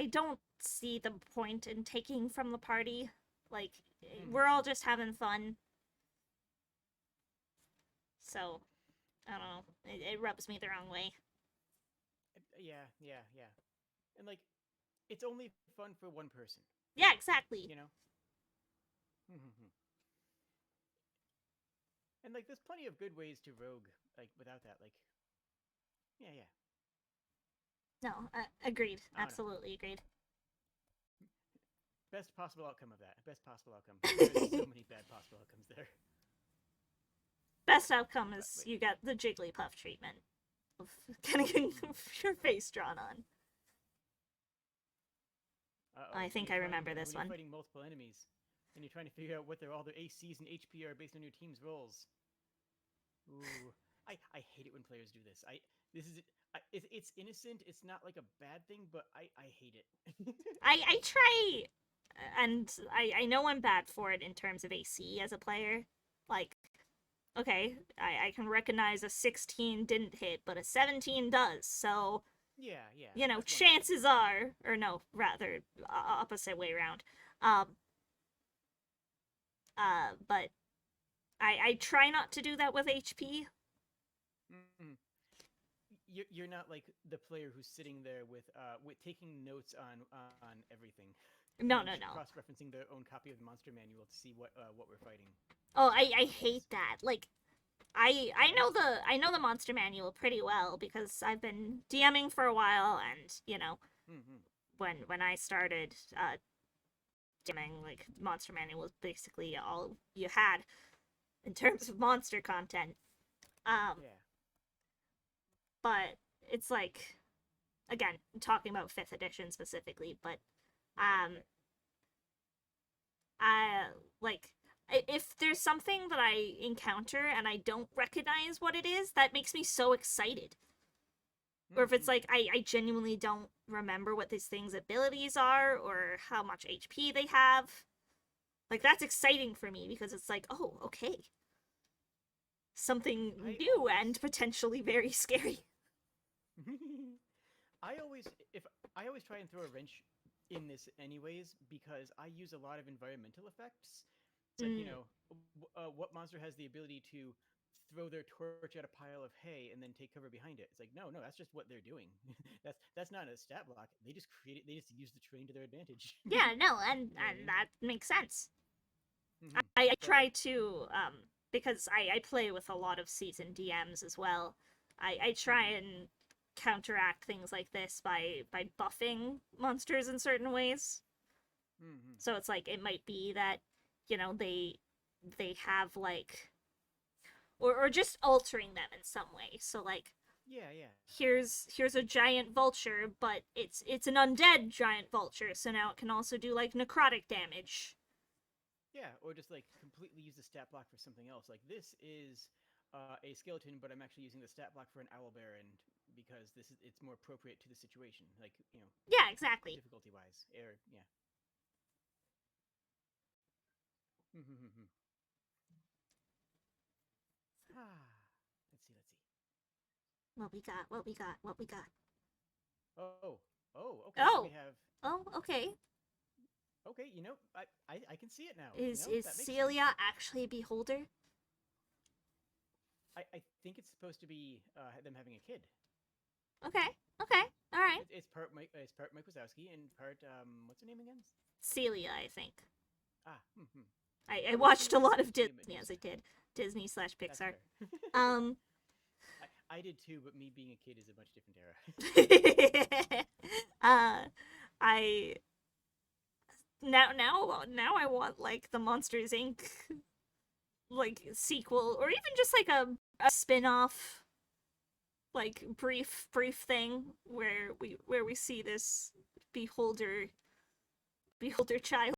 don't see the point in taking from the party. Like we're all just having fun. So, I don't know. It rubs me the wrong way. Yeah. And like, it's only fun for one person. Yeah, exactly. You know. And like, there's plenty of good ways to rogue like without that. Like, yeah. No, agreed. Absolutely agreed. Best possible outcome of that. Best possible outcome. There's so many bad possible outcomes there. Best outcome is you get the Jigglypuff treatment of getting your face drawn on. I think I remember this one. You're fighting multiple enemies, and you're trying to figure out what all their ACs and HP are based on your team's rolls. Ooh, I hate it when players do this. It's innocent. It's not like a bad thing, but I hate it. I try, and I know I'm bad for it in terms of AC as a player. Like, okay, I can recognize a 16 didn't hit, but a 17 does. So yeah. You know, chances are, or no, rather opposite way around. But I try not to do that with HP. You're not like the player who's sitting there with taking notes on everything. No. Cross-referencing their own copy of the monster manual to see what we're fighting. Oh, I hate that. Like, I know the monster manual pretty well because I've been DMing for a while, and when I started DMing, like, monster manual was basically all you had in terms of monster content. But it's like, again, I'm talking about 5th edition specifically, but if there's something that I encounter and I don't recognize what it is, that makes me so excited. Or if it's like I genuinely don't remember what this thing's abilities are or how much HP they have, like, that's exciting for me because it's like, oh, okay, something new and potentially very scary. I always try and throw a wrench in this anyways because I use a lot of environmental effects. Like, what monster has the ability to throw their torch at a pile of hay and then take cover behind it. It's like, no, that's just what they're doing. that's not a stat block. They just create it. They just use the terrain to their advantage. Yeah, no, and You know what I mean? that makes sense. Mhm. I But try like, to because I play with a lot of seasoned DMs as well. I try mhm. and counteract things like this by buffing monsters in certain ways. Mhm. So it's like it might be that, you know, they have like or just altering them in some way. So like Yeah. here's a giant vulture, but it's an undead giant vulture, so now it can also do like necrotic damage. Yeah, or just like completely use the stat block for something else. Like this is a skeleton, but I'm actually using the stat block for an owlbear, and because it's more appropriate to the situation. Like Yeah, exactly. difficulty wise, or yeah. Let's see. What we got? What we got? What we got? Oh, okay. So we Oh, have. oh, okay. Okay, I can see it now. Is That makes sense. Celia actually a beholder? I think it's supposed to be them having a kid. Okay, okay, all right. It's part Mike Wazowski and part what's her name again? Celia, I think. Ah, I I wasn't watched a familiar lot with of Celia Disney as Medusa. a kid. Disney slash That's Pixar. fair. Um, I did too, but me being a kid is a much different era. uh, I now I want like the Monsters Inc. like sequel, or even just like a spin-off, like brief thing where we see this beholder child.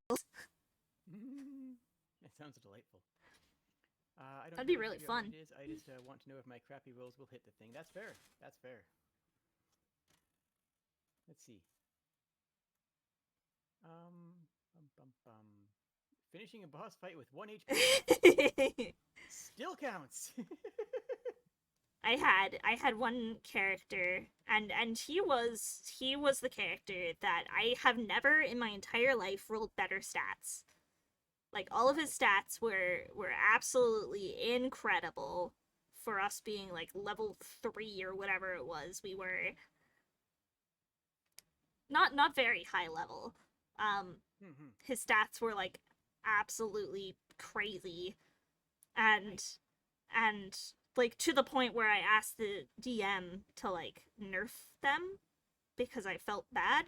That sounds delightful. I don't That'd be try to really figure out what fun. it is. I just want to know if my crappy rolls will hit the thing. That's fair. That's fair. Let's see. Finishing a boss fight with 1 HP still counts. I had one character, and he was the character that I have never in my entire life rolled better stats. Like all of his stats were absolutely incredible for us being like level 3 or whatever it was. We were not very high level. His stats were like absolutely crazy, and and like to the point where I asked the DM to like nerf them because I felt bad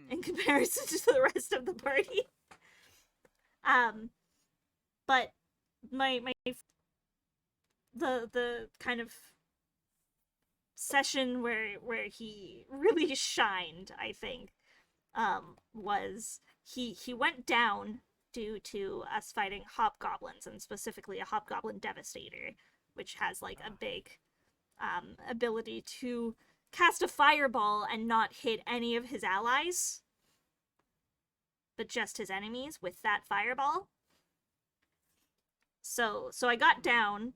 in comparison to the rest of the party. But my the kind of session where he really shined, I think, was he went down due to us fighting hobgoblins, and specifically a hobgoblin devastator, which has like a big ability to cast a fireball and not hit any of his allies, but just his enemies with that fireball. So I got down,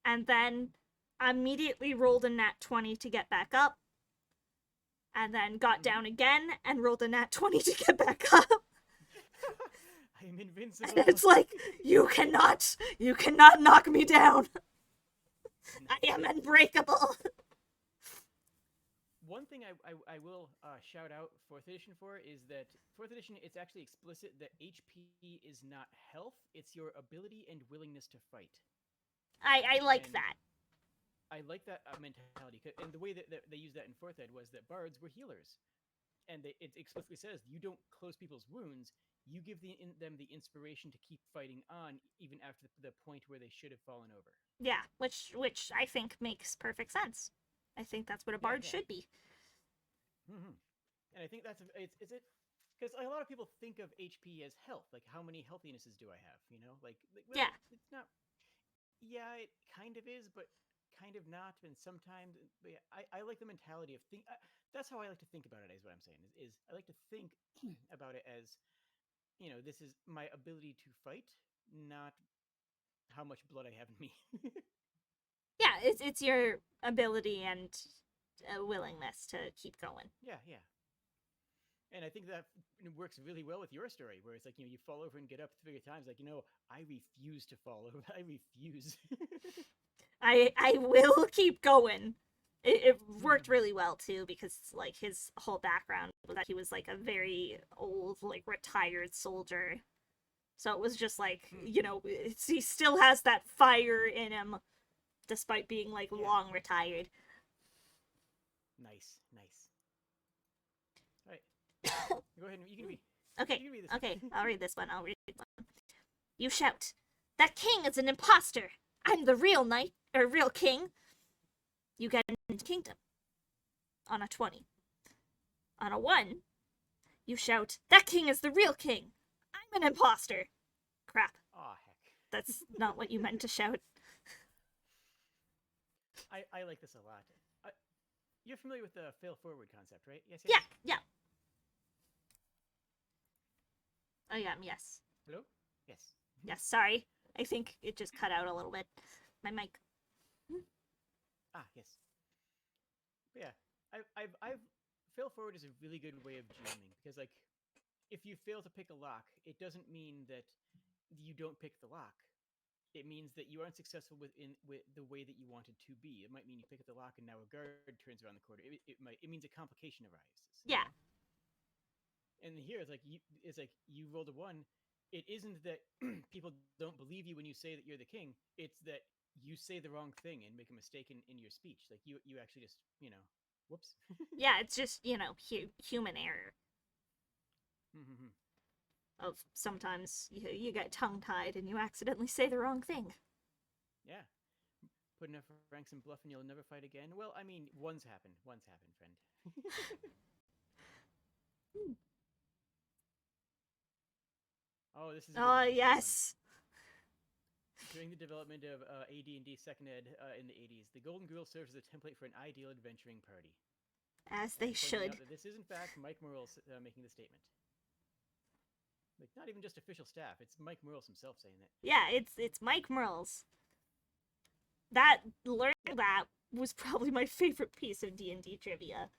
and then immediately rolled a nat 20 to get back up, and then got down again and rolled a nat 20 to get back up. I am invincible. And it's like, you cannot knock me down. I am unbreakable. One thing I will shout out 4th edition for is that 4th edition, it's actually explicit that HP is not health, it's your ability and willingness to fight. I like And that. I like that mentality. And the way that they used that in 4th ed was that bards were healers. And it explicitly says you don't close people's wounds, you give them the inspiration to keep fighting on even after the point where they should have fallen over. Yeah, which I think makes perfect sense. I think that's what a bard should be. And I think that's it's it because a lot of people think of HP as health, like how many healthinesses do I have? Well, Yeah. it's not. Yeah, it kind of is, but kind of not. And sometimes, but yeah, I like the mentality of think. That's how I like to think about it. Is what I'm saying. Is I like to think about it as, this is my ability to fight, not how much blood I have in me. Yeah, it's your ability and willingness to keep going. Yeah. And I think that works really well with your story, where it's like, you fall over and get up 3 times. Like, I refuse to fall over. I refuse. I will keep going. It worked really well too, because like his whole background was that he was like a very old, like retired soldier. So it was just like, he still has that fire in him, despite being like long retired. Nice, nice. All right, go ahead. You can read. Okay, you can read this okay, one. I'll read this one. You shout, "That king is an imposter! I'm the real knight, or real king!" You get into kingdom. On a 20. On a 1, you shout, "That king is the real king! I'm an imposter!" Crap. Aw, heck. That's not what you meant to shout. I like this a lot. You're familiar with the fail forward concept, right? Yes. Yeah. Oh yeah, yes. Hello? Yes. Yes, sorry. I think it just cut out a little bit. My mic. Yes. But yeah, I've fail forward is a really good way of GMing, because like, if you fail to pick a lock, it doesn't mean that you don't pick the lock. It means that you aren't successful with the way that you wanted to be. It might mean you pick up the lock and now a guard turns around the corner. It means a complication arises. Yeah. And here it's like you rolled a 1. It isn't that people don't believe you when you say that you're the king. It's that you say the wrong thing and make a mistake in your speech. Like you actually just whoops. Yeah, it's just human error. Of sometimes you get tongue-tied and you accidentally say the wrong thing. Yeah. Put enough ranks and bluff and you'll never fight again. Well, I mean, one's happened, friend. Oh, this is. Oh yes. During the development of AD&D Second Ed in the 80s, the Golden Girl serves as a template for an ideal adventuring party. As they should. This is in fact Mike Merles making the statement. Like, not even just official staff; it's Mike Merles himself saying it. Yeah, it's Mike Merles. Learning that was probably my favorite piece of D&D trivia.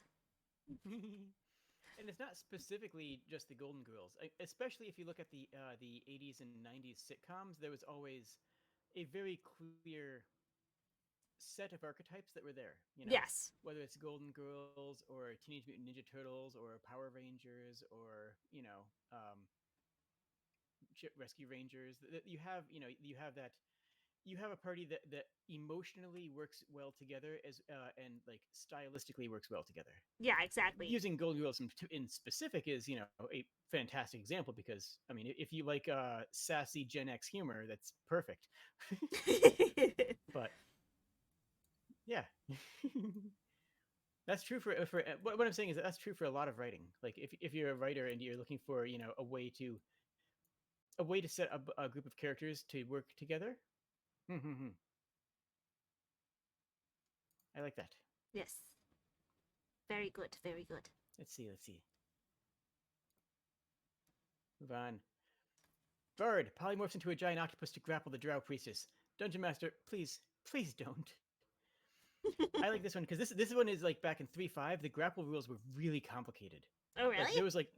And it's not specifically just the Golden Girls, especially if you look at the 80s and 90s sitcoms. There was always a very clear set of archetypes that were there. Yes. Whether it's Golden Girls or Teenage Mutant Ninja Turtles or Power Rangers or Rescue Rangers. You have that. You have a party that emotionally works well together and like stylistically works well together. Yeah, exactly. Using Golden Girls in specific is a fantastic example, because I mean, if you like sassy Gen X humor, that's perfect. But yeah. That's true for what I'm saying is that's true for a lot of writing. Like if you're a writer and you're looking for a way to set a group of characters to work together. I like that. Yes. Very good, very good. Let's see. Move on. Bird polymorphs into a giant octopus to grapple the Drow priestess. Dungeon Master, please don't. I like this one because this one is like back in 3.5. The grapple rules were really complicated. Oh really? Like, there was like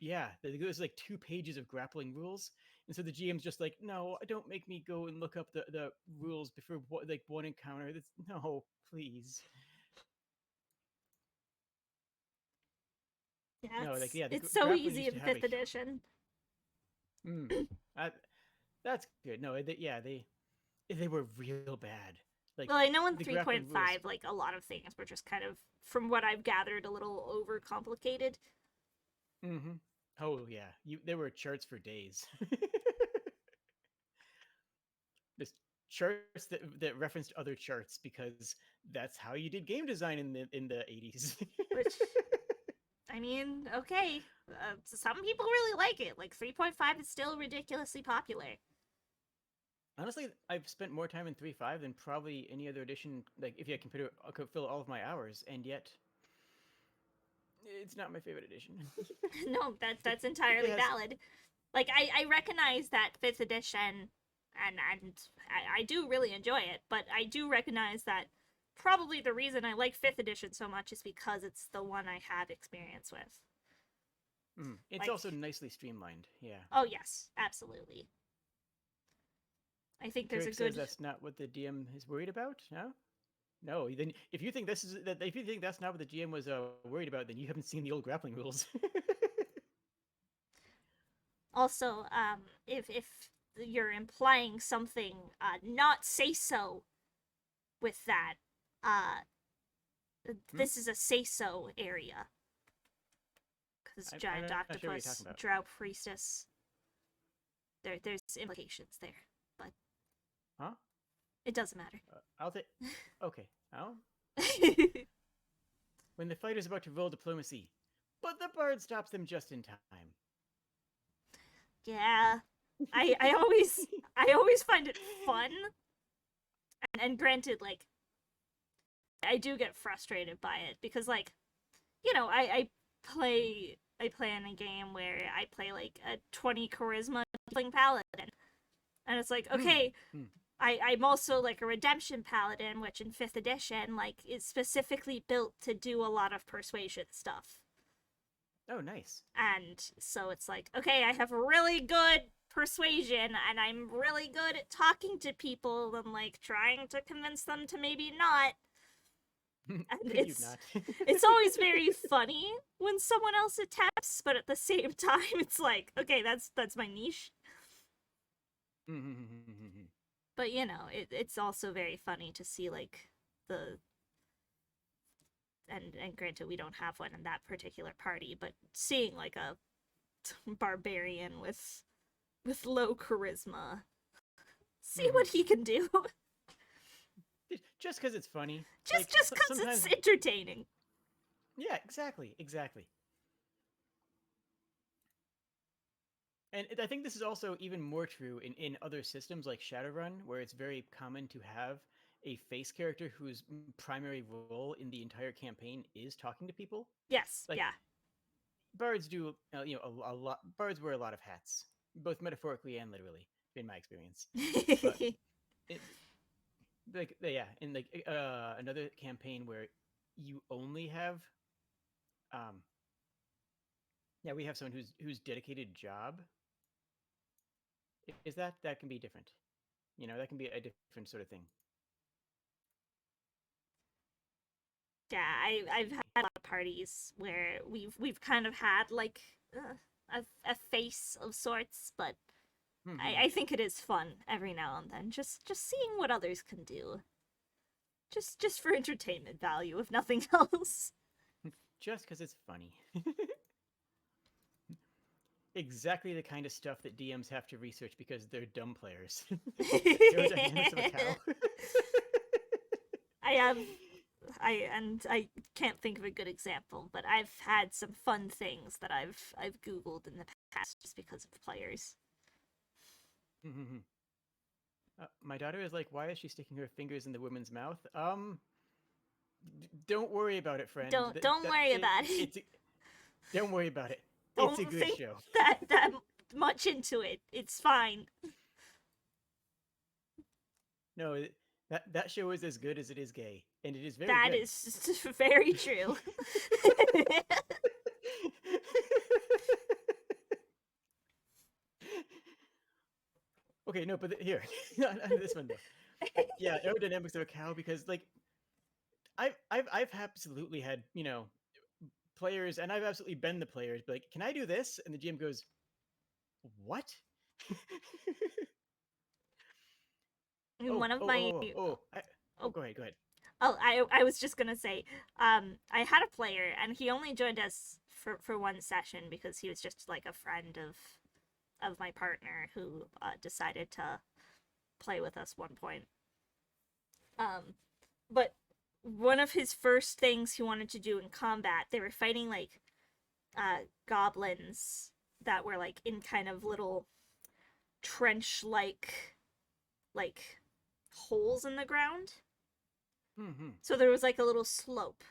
there was like 2 pages of grappling rules, and so the GM's just like, no, don't make me go and look up the rules before like one encounter. No, please. Yeah, no, like it's so easy in 5th edition. That's good. No, they were real bad. Like, well, I know in 3.5, like a lot of things were just kind of, from what I've gathered, a little overcomplicated. Oh yeah, there were charts for days. Just charts that referenced other charts, because that's how you did game design in the 80s. Which, I mean, okay, some people really like it. Like 3.5 is still ridiculously popular. Honestly, I've spent more time in 3.5 than probably any other edition. Like, if you compare, I could fill all of my hours, and yet it's not my favorite edition. No, that's entirely valid. Like, I recognize that 5th edition, and I do really enjoy it, but I do recognize that probably the reason I like 5th edition so much is because it's the one I have experience with. It's Like, also nicely streamlined. Yeah. oh yes, absolutely. I think there's a Kirk says good. that's not what the DM is worried about. No. No. Then if you think this is that, if you think that's not what the GM was worried about, then you haven't seen the old grappling rules. Also, if you're implying something, not say so with that. This is a say so area. Because giant I'm not sure what you're talking octopus, about. drow priestess. There's implications there, but Huh? it doesn't matter. I'll take. Okay. Oh. When the fighter's about to roll diplomacy, but the bird stops them just in time. Yeah, I always find it fun, and granted, like, I do get frustrated by it because, like, you know, I play in a game where I play like a 20 charisma paladin, and it's like, okay, I'm also like a redemption paladin, which in 5th edition, like, is specifically built to do a lot of persuasion stuff. Oh, nice. And so it's like, okay, I have really good persuasion, and I'm really good at talking to people and like trying to convince them to maybe not. And it's always very funny when someone else attempts, but at the same time, it's like, okay, that's my niche. But you know, it's also very funny to see like the and granted we don't have one in that particular party, but seeing like a barbarian with low charisma, see what he can do. Just because it's funny. Just because it's entertaining. Yeah, exactly. And I think this is also even more true in other systems like Shadowrun, where it's very common to have a face character whose primary role in the entire campaign is talking to people. Yes, like, yeah. Bards do, a lot. Bards wear a lot of hats, both metaphorically and literally, in my experience. But in like another campaign where you only have, we have someone whose dedicated job is that can be different. That can be a different sort of thing. Yeah, I've had a lot of parties where we've kind of had like a face of sorts, but I think it is fun every now and then, just seeing what others can do, just for entertainment value, if nothing else. Just because it's funny. Exactly the kind of stuff that DMs have to research because they're dumb players. Aerodynamics of a cow. I can't think of a good example, but I've had some fun things that I've Googled in the past just because of players. My daughter is like, why is she sticking her fingers in the woman's mouth? Don't worry about it, friend. Don't worry about it. Don't worry about it. Don't it's a good think show. that much into it. It's fine. No, that show is as good as it is gay, and it is very That good. is very true. Okay, no, but here, this one though. Yeah, aerodynamics of a cow, because like, I've absolutely had players, and I've absolutely been the players, but like, can I do this? And the GM goes, what? One of my go ahead. Oh, I was just gonna say, I had a player, and he only joined us for one session because he was just like a friend of my partner who decided to play with us one point. But one of his first things he wanted to do in combat, they were fighting like goblins that were like in kind of little trench like holes in the ground. So there was like a little slope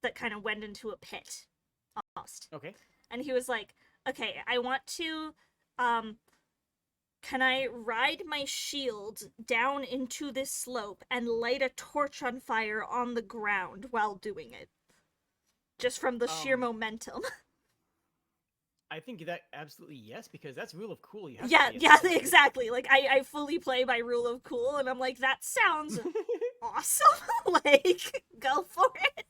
that kind of went into a pit almost. Okay. And he was like, okay, I want to can I ride my shield down into this slope and light a torch on fire on the ground while doing it? Just from the sheer momentum. I think that absolutely yes, because that's rule of cool. You have Yeah, to be yeah, as right? exactly. Like I fully play by rule of cool, and I'm like, that sounds awesome. Like, go for it.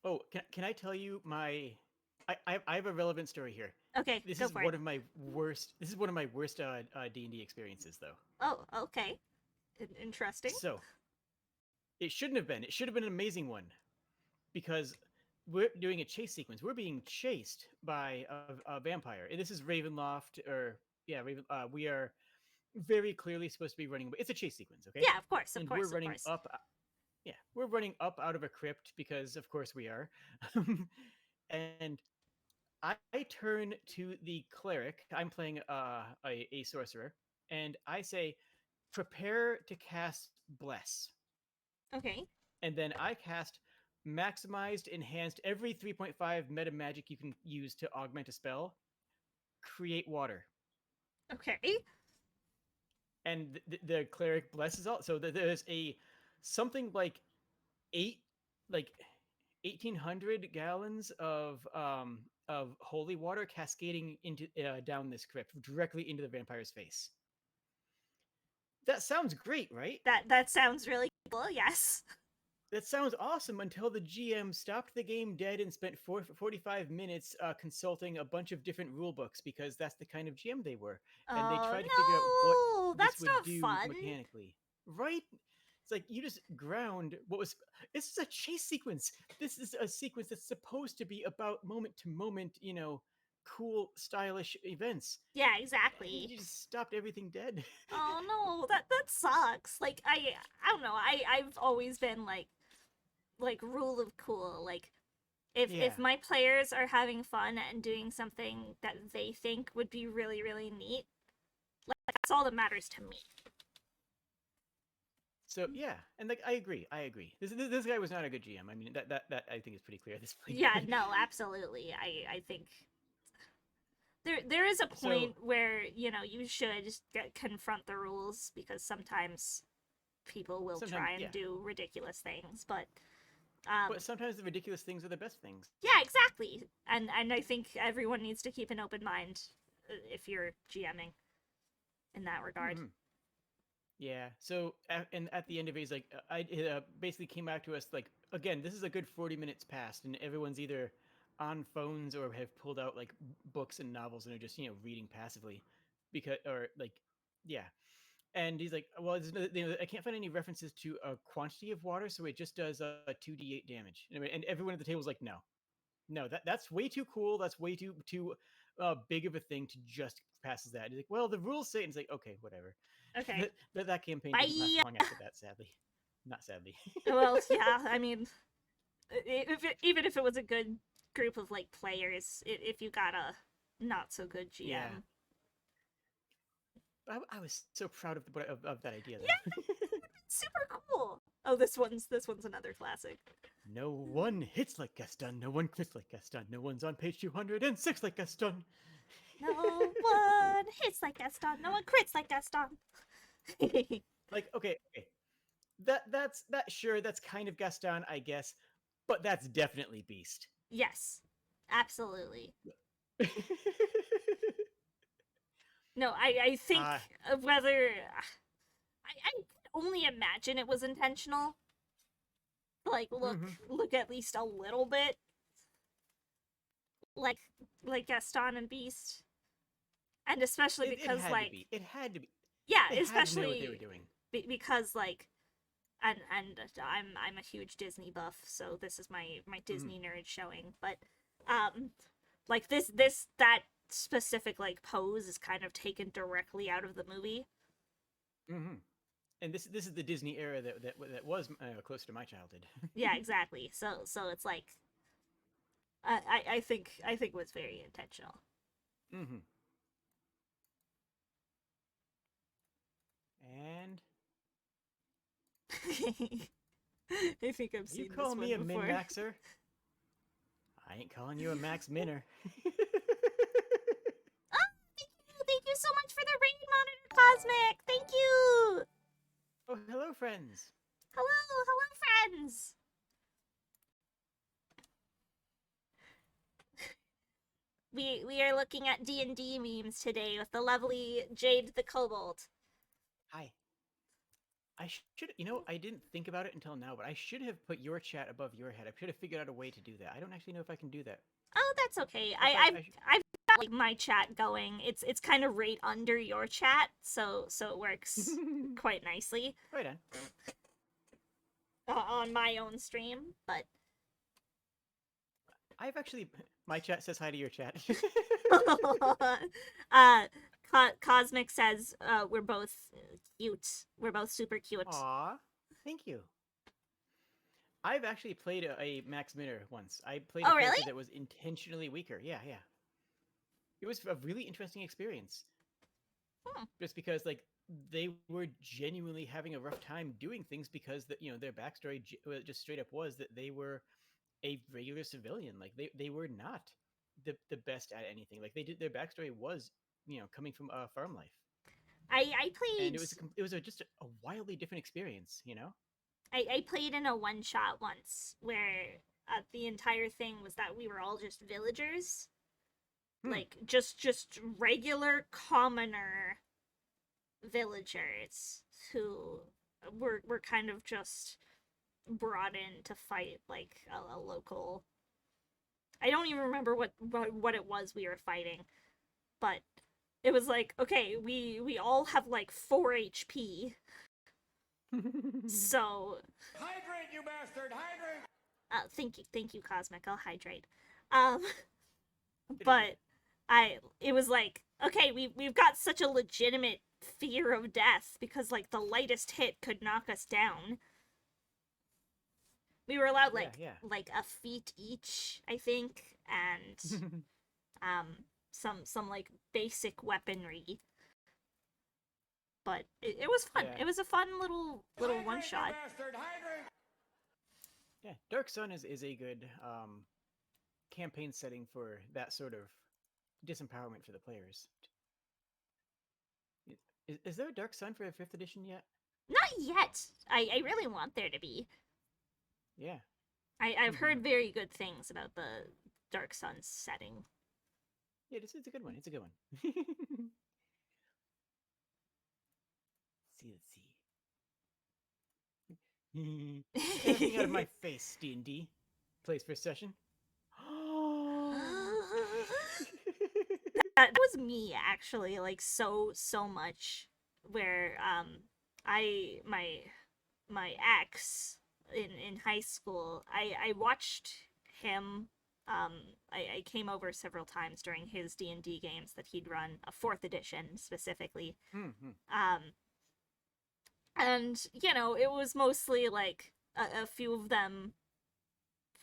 Oh, can I tell you my? I have a relevant story here. Okay, This go is for it. one of my worst. This is one of my worst D&D experiences, though. Oh, okay. Interesting. So it shouldn't have been. It should have been an amazing one because we're doing a chase sequence. We're being chased by a vampire. And this is Ravenloft, or yeah, Raven. We are very clearly supposed to be running. It's a chase sequence, okay? Yeah, of course, of And we're course, of running course. up. Yeah, we're running up out of a crypt because, of course, we are. And I turn to the cleric. I'm playing a sorcerer, and I say, "Prepare to cast Bless." Okay. And then I cast maximized, enhanced, every 3.5 meta magic you can use to augment a spell. Create water, Okay. and the cleric blesses all. So there's a something like eight, like 1,800 gallons of holy water cascading into down this crypt directly into the vampire's face. That sounds great, right? That sounds really cool. Yes. That sounds awesome until the GM stopped the game dead and spent 45 minutes consulting a bunch of different rule books because that's the kind of GM they were. And they tried to figure out what Oh no, this that's would not do fun. mechanically. Right? It's like you just ground what was. This is a chase sequence. This is a sequence that's supposed to be about moment to moment, cool, stylish events. Yeah, And exactly. you just stopped everything dead. Oh no, that sucks. Like I don't know. I've always been like rule of cool. Like Yeah. if my players are having fun and doing something that they think would be really really neat, like that's all that matters to me. So yeah, and like I agree, I agree. This guy was not a good GM. I mean that I think is pretty clear at this point. Yeah, no, absolutely. I think there is a So point where you should confront the rules because sometimes people will sometimes try and yeah, do ridiculous things, but but sometimes the ridiculous things are the best things. yeah, exactly. And I think everyone needs to keep an open mind if you're GMing in that regard. Hmm. Yeah. So and at the end of it, he's like, I basically came back to us like, again, this is a good 40 minutes past, and everyone's either on phones or have pulled out like books and novels and are just reading passively, because or like, yeah. And he's like, well, I can't find any references to a quantity of water, so it just does 2d8 damage. And everyone at the table is like, no, no, that's way too cool. That's way too big of a thing to just passes that. He's like, well, the rules say, and it's like, okay, whatever. Okay. That campaign didn't last Bye. long after that, sadly. Not sadly. Well, yeah, I mean, even if it was a good group of like players, if you got a not so good Yeah, GM. I was so proud of that idea Yeah, though. super cool. Oh, this one's another classic. No one hits like Gaston. No one crits like Gaston. No one's on page 206 like Gaston. No one hits like Gaston. No one crits like Gaston. Like, okay. That sure, that's kind of Gaston, I guess, but that's definitely Beast. Yes, absolutely. No, I think uh, whether I can only imagine it was intentional. Like mhm. look at least a little bit like Gaston and Beast, and especially It because had to like be. It had to be. yeah, They had to know what they were especially doing. because like and I'm a huge Disney buff, so this is my Mhm. Disney nerd showing. But like this that specific like pose is kind of taken directly out of the movie. Mhm. And this is the Disney era that was close to my childhood. Yeah, exactly. So it's like I think it was very intentional. Mhm. And I think I've you seen this call me one a min before. maxer? I ain't calling you a max minner. Oh, thank you so much for the rain monitor, Cosmic. Thank you. Oh, hello, friends. Hello, friends. we are looking at D&D memes today with the lovely Jade the Kobold. Hi. I should, you know, I didn't think about it until now, but I should have put your chat above your head. I should have figured out a way to do that. I don't actually know if I can do that. Oh, that's okay. I should... I've got like my chat going. It's kind of right under your chat, so it works quite nicely. Right on. On my own stream, but I've actually, my chat says hi to your chat. Cosmic says we're both cute. We're both super cute. Aw, thank you. I've actually played a Max Minter once. I played a character that was intentionally weaker. Yeah. It was a really interesting experience. Just because, like, they were genuinely having a rough time doing things because their backstory just straight up was that they were a regular civilian. Like they were not the best at anything. Like their backstory was coming from farm life. I played, and it was just a wildly different experience. I played in a one shot once where the entire thing was that we were all just villagers, like just regular commoner villagers who were kind of just brought in to fight like a local. I don't even remember what it was we were fighting, but it was like, okay, we all have like 4 HP. So hydrate, you bastard, hydrate. Thank you, Cosmic. I'll hydrate. But it was like, okay, we've got such a legitimate fear of death because like the lightest hit could knock us down. We were allowed like a feat each, I think, and some like basic weaponry. But it was fun. Yeah. It was a fun little one shot. Yeah, Dark Sun is a good campaign setting for that sort of disempowerment for the players. Is there a Dark Sun for the 5th edition yet? Not yet. I really want there to be. Yeah. I've heard very good things about the Dark Sun setting. Yeah, it's a good one. It's a good one. Let's see. Everything out of my face, D&D. Plays for session. That was me, actually, like so much, where my ex in high school, I watched him. I came over several times during his D&D games that he'd run, a 4th edition specifically. And it was mostly like a few of them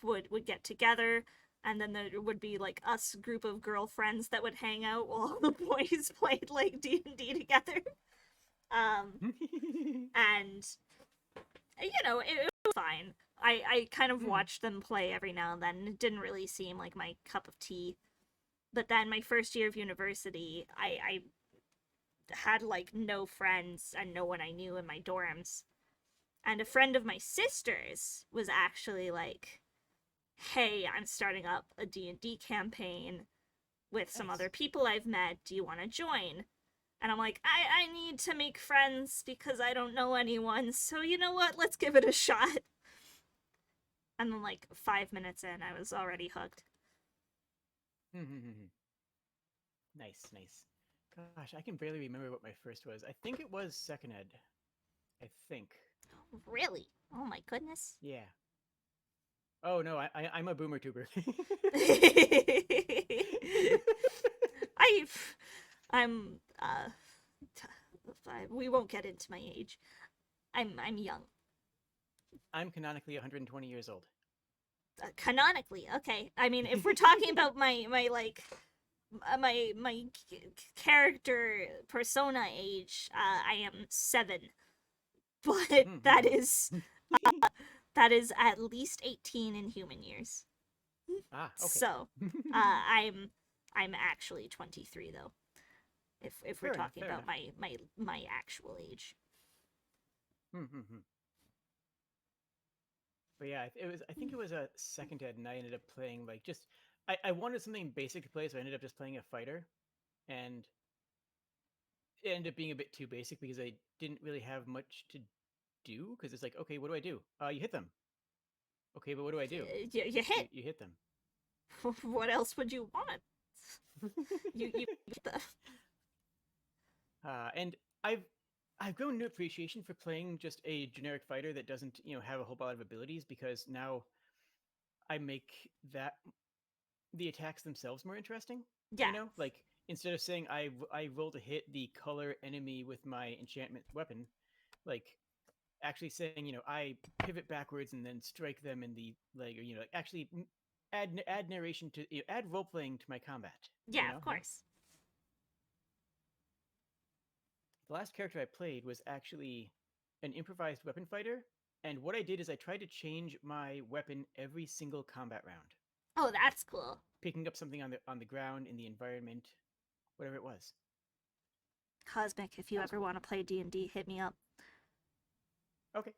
would get together, and then there would be like us group of girlfriends that would hang out while the boys played like D&D together. And it was fine. I kind of watched them play every now and then. It didn't really seem like my cup of tea. But then my first year of university, I had like no friends and no one I knew in my dorms. And a friend of my sister's was actually like, hey, I'm starting up a D&D campaign with some other people I've met. Do you want to join? And I'm like, I need to make friends because I don't know anyone. So you know what? Let's give it a shot. And then like 5 minutes in, I was already hooked. Nice. Gosh, I can barely remember what my first was. I think it was 2nd ed. I think. Really? Oh my goodness. Yeah. Oh no, I'm a boomer tuber. We won't get into my age. I'm young. I'm canonically 120 years old. Canonically, okay. I mean, if we're talking about my character persona age, I am 7, but that is at least 18 in human years. Ah, okay. So, I'm actually 23 though. If we're talking about my actual age. But yeah, I think it was a 2nd ed, and I ended up playing like just I wanted something basic to play, so I ended up just playing a fighter, and it ended up being a bit too basic because I didn't really have much to do. Because it's like, okay, what do I do? You hit them. Okay, but what do I do? You hit. You hit them. What else would you want? you hit them. And I've grown new appreciation for playing just a generic fighter that doesn't, have a whole lot of abilities, because now I make the attacks themselves more interesting. Yeah. Like instead of saying I roll to hit the color enemy with my enchantment weapon, like actually saying, I pivot backwards and then strike them in the leg, or like actually add narration to add role playing to my combat. Yeah, of course. The last character I played was actually an improvised weapon fighter, and what I did is I tried to change my weapon every single combat round. Oh, that's cool. Picking up something on the ground, in the environment, whatever it was. Cosmic, if you ever want to play D&D, hit me up. Okay.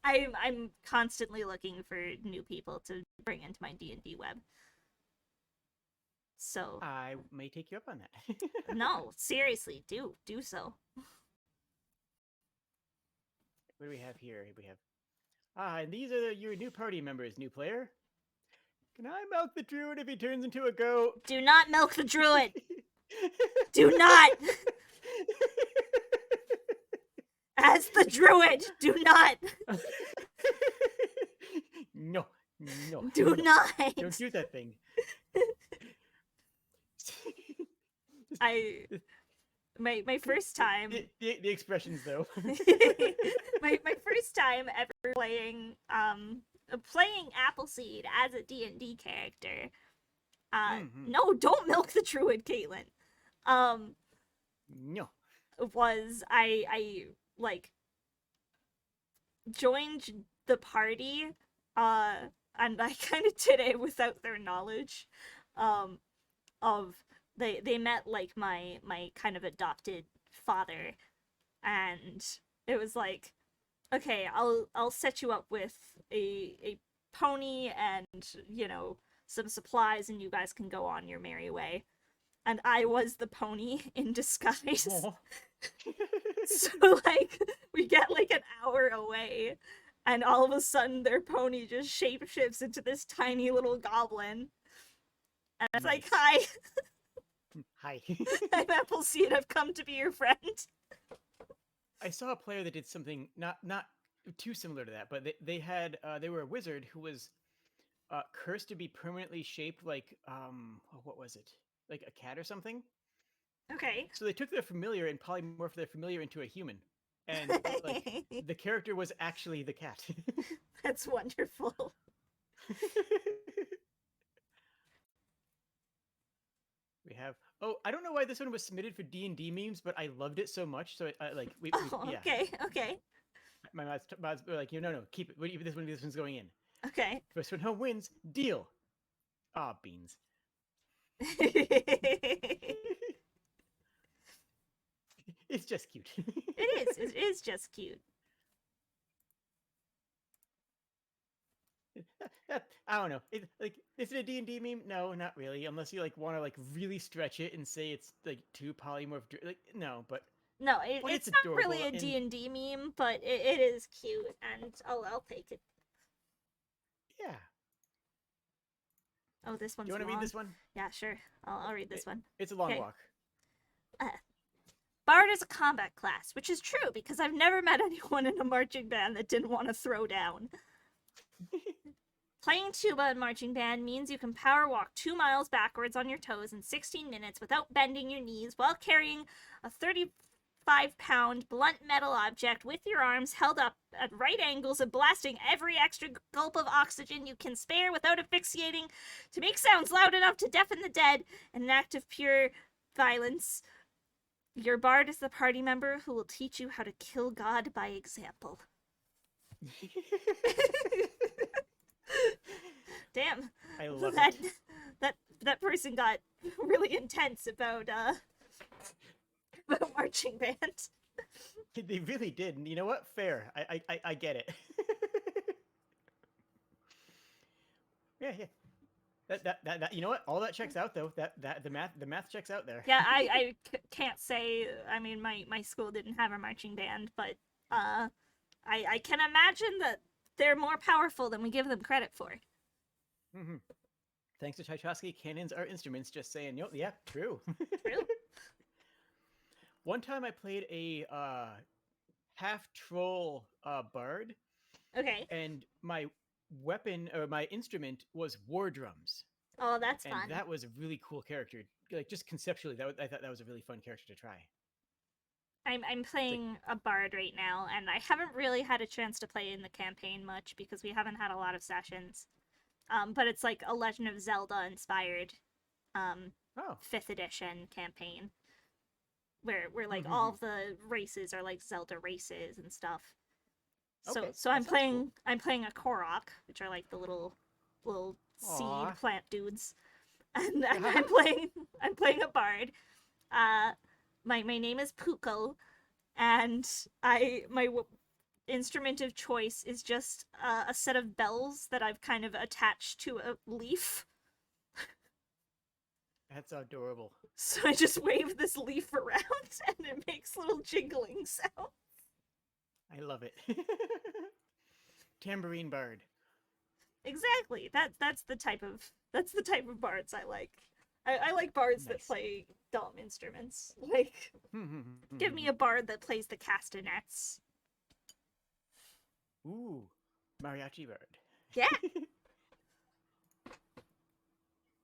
I'm constantly looking for new people to bring into my D&D web. So I may take you up on that. no, seriously, do so. What do we have here? We have and these are your new party members, new player. Can I milk the druid if he turns into a goat? Do not milk the druid. Do not. As the druid, do not. No. Do not. Don't do that thing. My first time. The expressions though. my first time ever playing Appleseed as a D&D character. No, don't milk the druid, Caitlin. No. Was I like joined the party, and I kind of did it without their knowledge. Of they met like my kind of adopted father, and it was like, okay, I'll set you up with a pony and some supplies, and you guys can go on your merry way. And I was the pony in disguise. So like we get like an hour away, and all of a sudden their pony just shapeshifts into this tiny little goblin. And it's like, hi. Hi. I'm Appleseed, I've come to be your friend. I saw a player that did something not too similar to that, but they were a wizard who was cursed to be permanently shaped like what was it? Like a cat or something? Okay. So they took their familiar and polymorphed their familiar into a human. And like the character was actually the cat. That's wonderful. We have. Oh, I don't know why this one was submitted for D&D memes, but I loved it so much. So Okay. My mods were like, no, keep it. This one's going in. Okay. First one home wins. Deal. Beans. It's just cute. It is just cute. I don't know. Is it a D&D meme? No, not really. Unless you want to really stretch it and say it's too polymorph. No, but no, it's not really a and... D&D meme, but it is cute, and I'll take it. Yeah. Oh, this one's Do you want to long. read this one? Yeah, sure. I'll read this one. It's a long walk. Bard is a combat class, which is true because I've never met anyone in a marching band that didn't want to throw down. Playing tuba in marching band means you can power walk 2 miles backwards on your toes in 16 minutes without bending your knees while carrying a 35-pound blunt metal object with your arms held up at right angles and blasting every extra gulp of oxygen you can spare without asphyxiating to make sounds loud enough to deafen the dead in an act of pure violence. Your bard is the party member who will teach you how to kill God by example. Damn. I love it. That person got really intense about marching band. They really did. And you know what? Fair. I get it. Yeah. That you know what? All that checks out though. The math checks out there. Yeah, can't say. I mean, my school didn't have a marching band, but I can imagine that they're more powerful than we give them credit for. Mm-hmm. Thanks to Tchaikovsky, cannons are instruments. Just saying. Yep. Yeah. True. True. One time I played a half troll bard. Okay. And my weapon or my instrument was war drums. Oh, that's and fun. And that was a really cool character. Like just conceptually, I thought that was a really fun character to try. I'm playing a bard right now, and I haven't really had a chance to play in the campaign much because we haven't had a lot of sessions. But it's like a Legend of Zelda inspired 5th edition campaign. Where like all of the races are like Zelda races and stuff. So I'm playing cool. I'm playing a Korok, which are like the little seed plant dudes. And I'm playing a bard. My name is Puko, and my instrument of choice is just a set of bells that I've kind of attached to a leaf. That's adorable. So I just wave this leaf around, and it makes little jingling sounds. I love it. Tambourine bard. Exactly. That's the type of bards I like. I like bards that play dumb instruments. Like, give me a bard that plays the castanets. Ooh, mariachi bard. Yeah.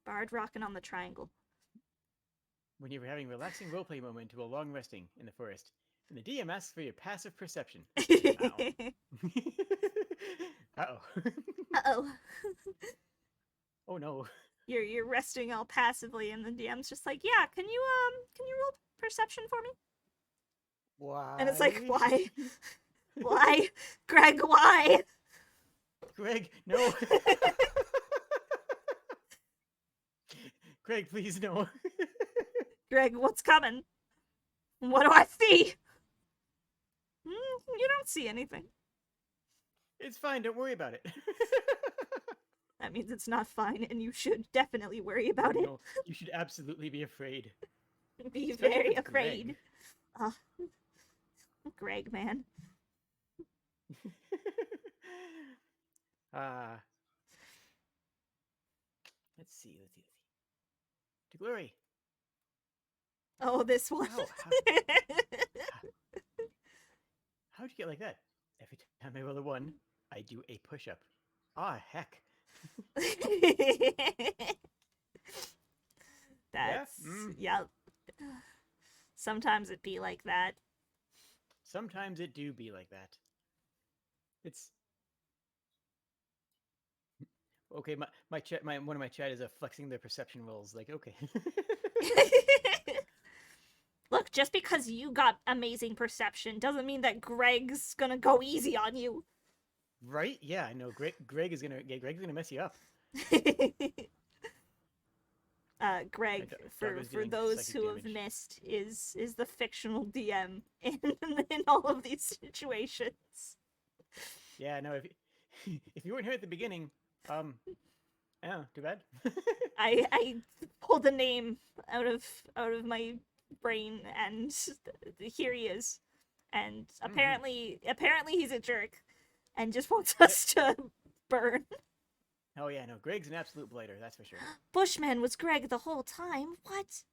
Bard rocking on the triangle. When you're having a relaxing roleplay moment to a long resting in the forest, and the DM asks for your passive perception. Uh-oh. Uh-oh. Oh no. You're resting all passively, and the DM's just like, yeah, can you roll perception for me? Why? And it's like, why? Why? Greg, why? Greg, no. Greg, please no. Greg, what's coming? What do I see? You don't see anything. It's fine, don't worry about it. That means it's not fine, and you should definitely worry about it. No, you should absolutely be afraid. Be very afraid. Greg, man. Let's see. To glory. Oh, this one. Wow, how'd you get like that? Every time I roll a 1, I do a push-up. Ah, heck. That's yep. Sometimes it be like that. Sometimes it do be like that. It's okay. My chat. One of my chat is flexing their perception rolls. Like, okay. Look, just because you got amazing perception doesn't mean that Greg's gonna go easy on you. Right? Yeah, I know. Greg's gonna mess you up. Greg, for those who have missed, is the fictional DM in all of these situations. Yeah, no. If you weren't here at the beginning, oh, too bad. I pulled the name out of my brain, and here he is. And apparently he's a jerk, and just wants us to burn. Oh yeah, no, Greg's an absolute blighter, that's for sure. Bushman was Greg the whole time. What?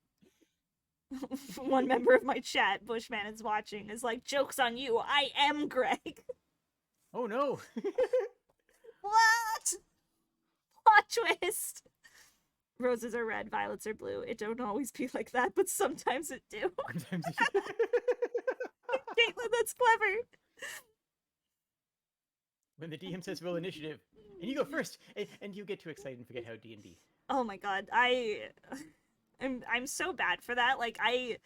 One member of my chat, Bushman is watching, is like, joke's on you, I am Greg. Oh no. What? Plot twist. Roses are red, violets are blue. It don't always be like that, but sometimes it do. Sometimes it do. Caitlin, that's clever. When the DM says roll initiative, and you go first, and you get too excited and forget how D&D. Oh my god, I'm so bad for that. Like, I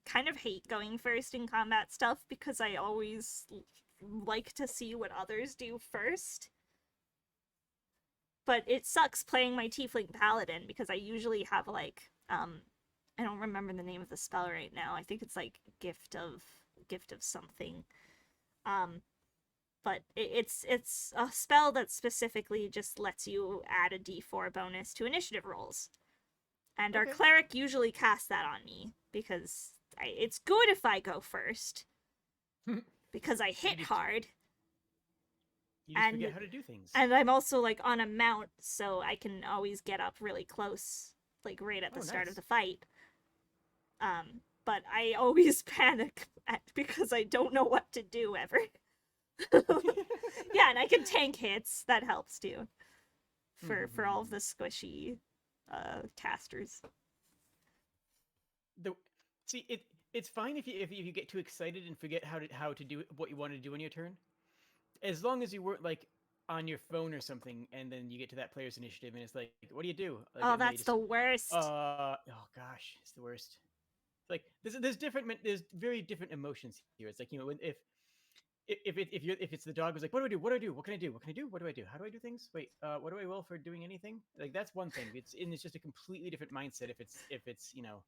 kind of hate going first in combat stuff because I always like to see what others do first. But it sucks playing my Tiefling Paladin because I usually have, like, I don't remember the name of the spell right now. I think it's, like, Gift of something. but it's a spell that specifically just lets you add a d4 bonus to initiative rolls. And our Okay. cleric usually casts that on me, because it's good if I go first, because I hit hard. You just forget how to do things. And I'm also, like, on a mount, so I can always get up really close, like, right at the start of the fight. But I always panic because I don't know what to do ever. Yeah, and I can tank hits. That helps, too. For all of the squishy casters. It's fine if you get too excited and forget how to do what you want to do on your turn. As long as you weren't like on your phone or something, and then you get to that player's initiative, and it's like, what do you do? Like, Oh, that's the worst. Oh gosh, it's the worst. Like there's very different emotions here. It's like, you know, if it's the dog was like, what do I do? What do I do? What can I do? What can I do? What do I do? How do I do things? Wait, what do I roll for doing anything? Like, that's one thing. It's just a completely different mindset if it's you know,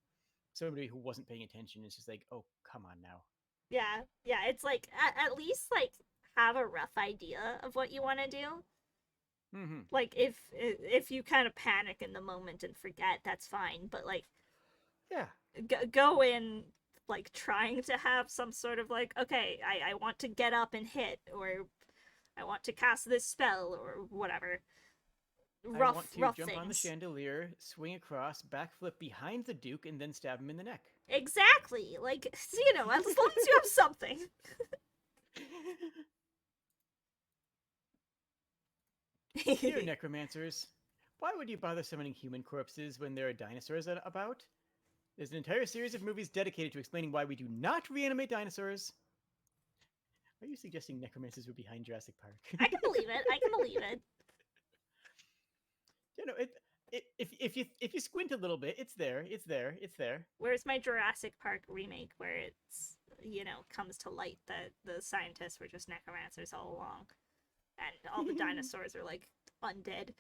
somebody who wasn't paying attention. It's just like, oh, come on now. Yeah, it's like at least like have a rough idea of what you want to do. Mm-hmm. Like, if you kind of panic in the moment and forget, that's fine. But like, yeah, go in like trying to have some sort of like, okay, I want to get up and hit, or I want to cast this spell, or whatever. I want to rough jump things. on the chandelier, swing across, backflip behind the Duke, and then stab him in the neck. Exactly. Like, you know, as long as you have something. Dear necromancers, why would you bother summoning human corpses when there are dinosaurs about? There's an entire series of movies dedicated to explaining why we do not reanimate dinosaurs. Are you suggesting necromancers were behind Jurassic Park? I can believe it. I can believe it. You know, if you squint a little bit, it's there. It's there. It's there. Where's my Jurassic Park remake where it's, you know, comes to light that the scientists were just necromancers all along, and all the dinosaurs are like undead?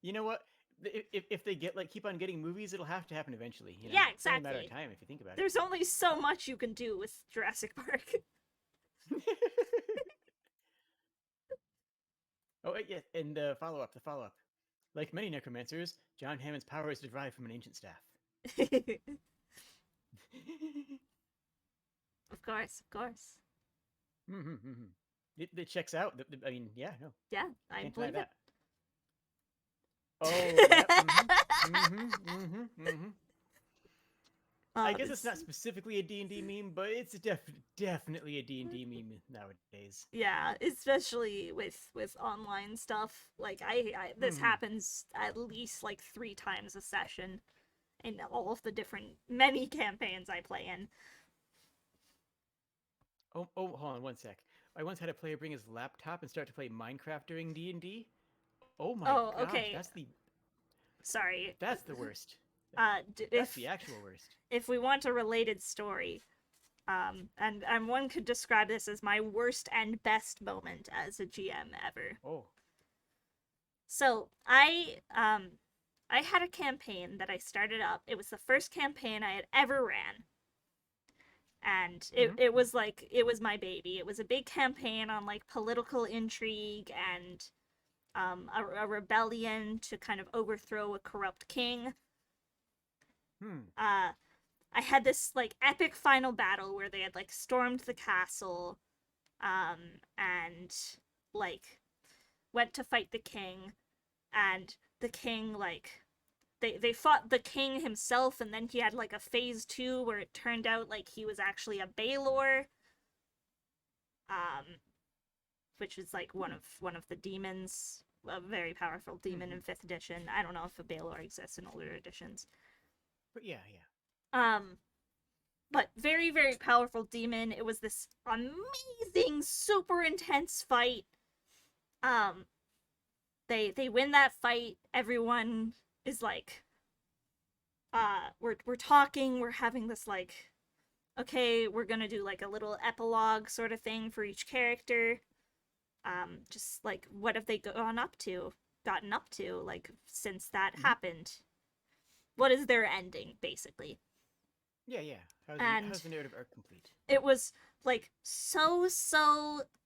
You know what? If they keep on getting movies, it'll have to happen eventually. You know? Yeah, exactly. It's only a matter of time if you think about it. There's only so much you can do with Jurassic Park. Oh, yeah, and the follow-up. Like many necromancers, John Hammond's power is derived from an ancient staff. Of course. It checks out. I mean, yeah, no. Yeah, I Can't believe deny it. that. Oh, yeah. I guess it's not specifically a D&D meme, but it's definitely a D&D meme nowadays. Yeah, especially with online stuff. Like, this happens at least like 3 times a session in all of the many campaigns I play in. Oh, hold on one sec. I once had a player bring his laptop and start to play Minecraft during D&D. Oh my gosh, okay. Sorry. That's the worst. That's the actual worst. If we want a related story, and one could describe this as my worst and best moment as a GM ever. Oh. So I had a campaign that I started up. It was the first campaign I had ever ran. And it was my baby. It was a big campaign on like political intrigue and a rebellion to kind of overthrow a corrupt king. I had this like epic final battle where they had like stormed the castle, and like went to fight the king, and the king like they fought the king himself, and then he had like a phase 2 where it turned out like he was actually a Baelor, which is like one of the demons, a very powerful demon in 5th edition. I don't know if a Baelor exists in older editions. But yeah. But very, very powerful demon. It was this amazing, super intense fight. They win that fight. Everyone is like, we're talking. We're having this like, okay, we're gonna do like a little epilogue sort of thing for each character. Just like, what have they gotten up to, like, since that happened? What is their ending, basically? Yeah. And how's the narrative arc complete? it was like so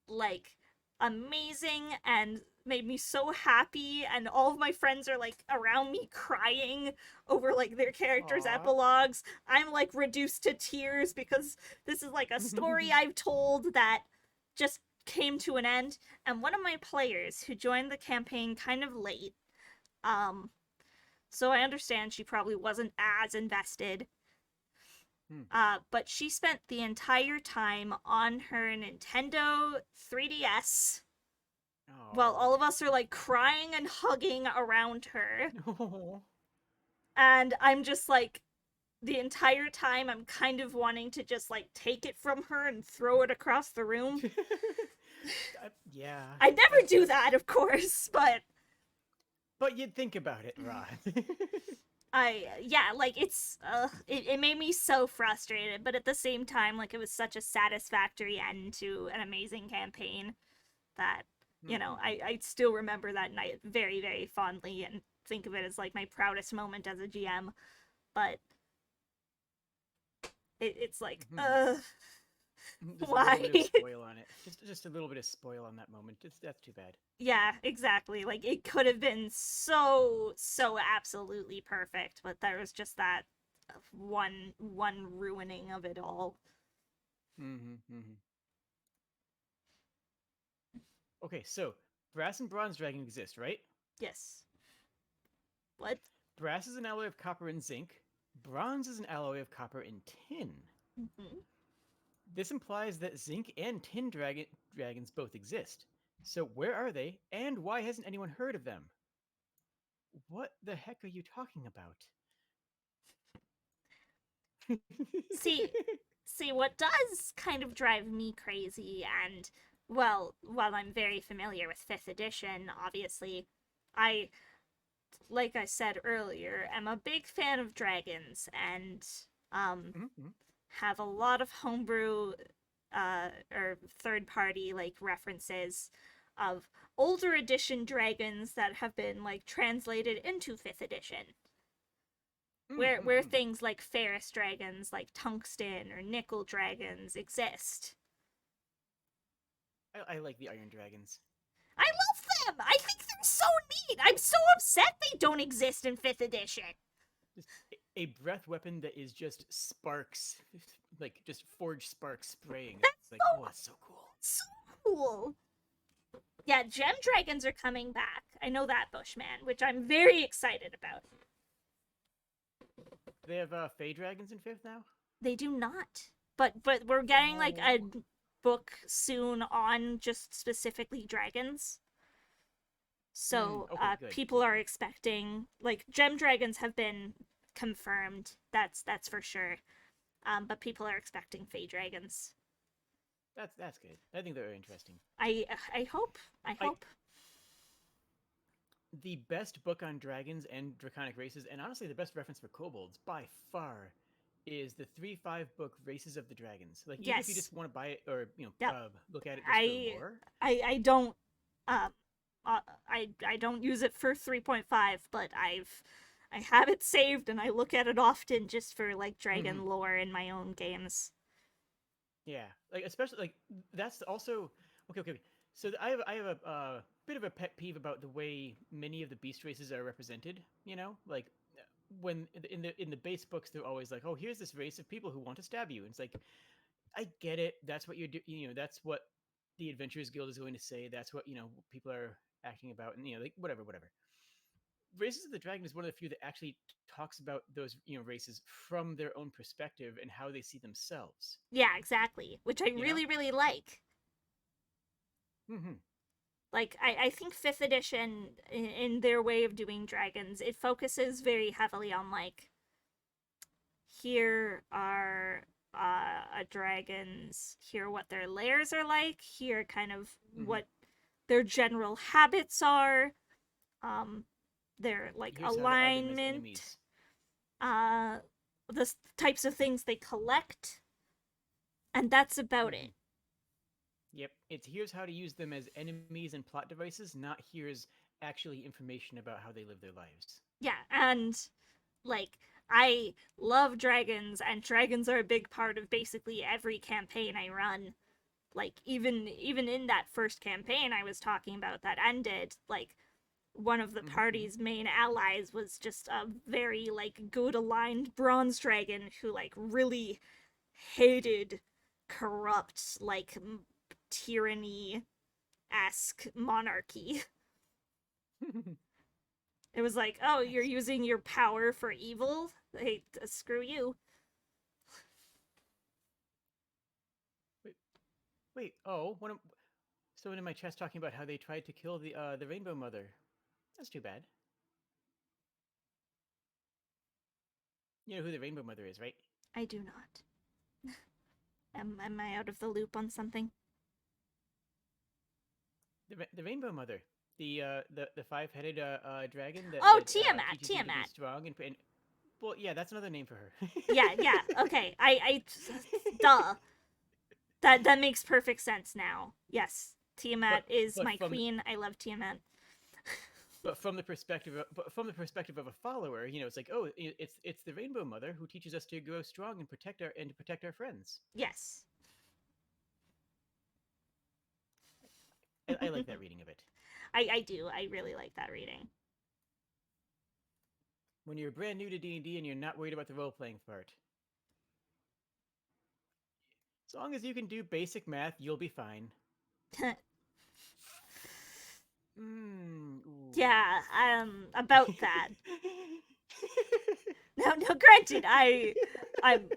like amazing and made me so happy, and all of my friends are like around me crying over like their characters' Aw. epilogues. I'm like reduced to tears because this is like a story I've told that just came to an end. And one of my players who joined the campaign kind of late, so I understand she probably wasn't as invested. But she spent the entire time on her Nintendo 3DS while all of us are like crying and hugging around her. And I'm just like, the entire time I'm kind of wanting to just like take it from her and throw it across the room. Yeah. I'd never do that, of course, but you'd think about it, Rod. like it made me so frustrated, but at the same time, like, it was such a satisfactory end to an amazing campaign that, you know, I still remember that night very, very fondly and think of it as like my proudest moment as a GM. But it's like, Just why? a little bit of spoil on it. Just a little bit of spoil on that moment. That's too bad. Yeah, exactly. Like, it could have been so absolutely perfect, but there was just that one ruining of it all. Okay, so brass and bronze dragon exist, right? Yes. What? Brass is an alloy of copper and zinc. Bronze is an alloy of copper and tin. This implies that zinc and tin dragons both exist. So where are they, and why hasn't anyone heard of them? What the heck are you talking about? See, what does kind of drive me crazy, and, well, while I'm very familiar with 5th edition, obviously, like I said earlier, am a big fan of dragons, and, have a lot of homebrew, or third-party, like, references of older edition dragons that have been, like, translated into 5th edition. Where things like ferrous dragons, like tungsten or nickel dragons, exist. I like the iron dragons. I love them! I think they're so neat! I'm so upset they don't exist in 5th edition! Just a breath weapon that is just sparks, like just forged sparks spraying. It's like, oh, that's so cool. So cool! Yeah, gem dragons are coming back. I know that, Bushman, which I'm very excited about. They have fey dragons in 5th now? They do not. But we're getting like a book soon on just specifically dragons. So people are expecting, like, gem dragons have been confirmed. That's for sure. But people are expecting fey dragons. That's good. I think they're interesting. I hope. The best book on dragons and draconic races, and honestly the best reference for kobolds by far, is the 3-5 book Races of the Dragons. Like, even if you just want to buy it or look at it just for lore. I don't I don't use it for 3.5, but I have it saved and I look at it often just for like dragon lore in my own games. Yeah, like, especially, like, that's also okay. So I have a bit of a pet peeve about the way many of the beast races are represented. You know, like, when in the base books they're always like, oh, here's this race of people who want to stab you. And it's like, I get it. That's what you're doing. You know, that's what the Adventurers Guild is going to say. That's what, people are acting about, and like, whatever. Races of the Dragon is one of the few that actually talks about those, races from their own perspective and how they see themselves. Yeah, exactly. Which I really like. Like, I think 5th edition, in their way of doing dragons, it focuses very heavily on, like, here are dragons, here what their lairs are like, here kind of what their general habits are, their, like, Here's alignment, the types of things they collect, and that's about it. Yep, it's here's how to use them as enemies and plot devices, not here's actually information about how they live their lives. Yeah, and, like, I love dragons, and dragons are a big part of basically every campaign I run. Like, even in that first campaign I was talking about that ended, like, one of the party's main allies was just a very, like, good-aligned bronze dragon who, like, really hated corrupt, like, tyranny-esque monarchy. It was like, oh, you're using your power for evil? Hey, screw you. Wait, oh, someone in my chat's talking about how they tried to kill the Rainbow Mother. That's too bad. You know who the Rainbow Mother is, right? I do not. Am I out of the loop on something? The Rainbow Mother, the 5-headed dragon that Tiamat, teaches you to be Tiamat. strong and well, yeah, that's another name for her. yeah, okay. I duh. That makes perfect sense now. Yes, Tiamat is my queen. I love Tiamat. But from the perspective of a follower, you know, it's like, oh, it's the Rainbow Mother who teaches us to grow strong and protect our friends. Yes. I like that reading of it. I do. I really like that reading. When you're brand new to D&D and you're not worried about the role-playing part. As long as you can do basic math, you'll be fine. Yeah, about that. No, granted, I'm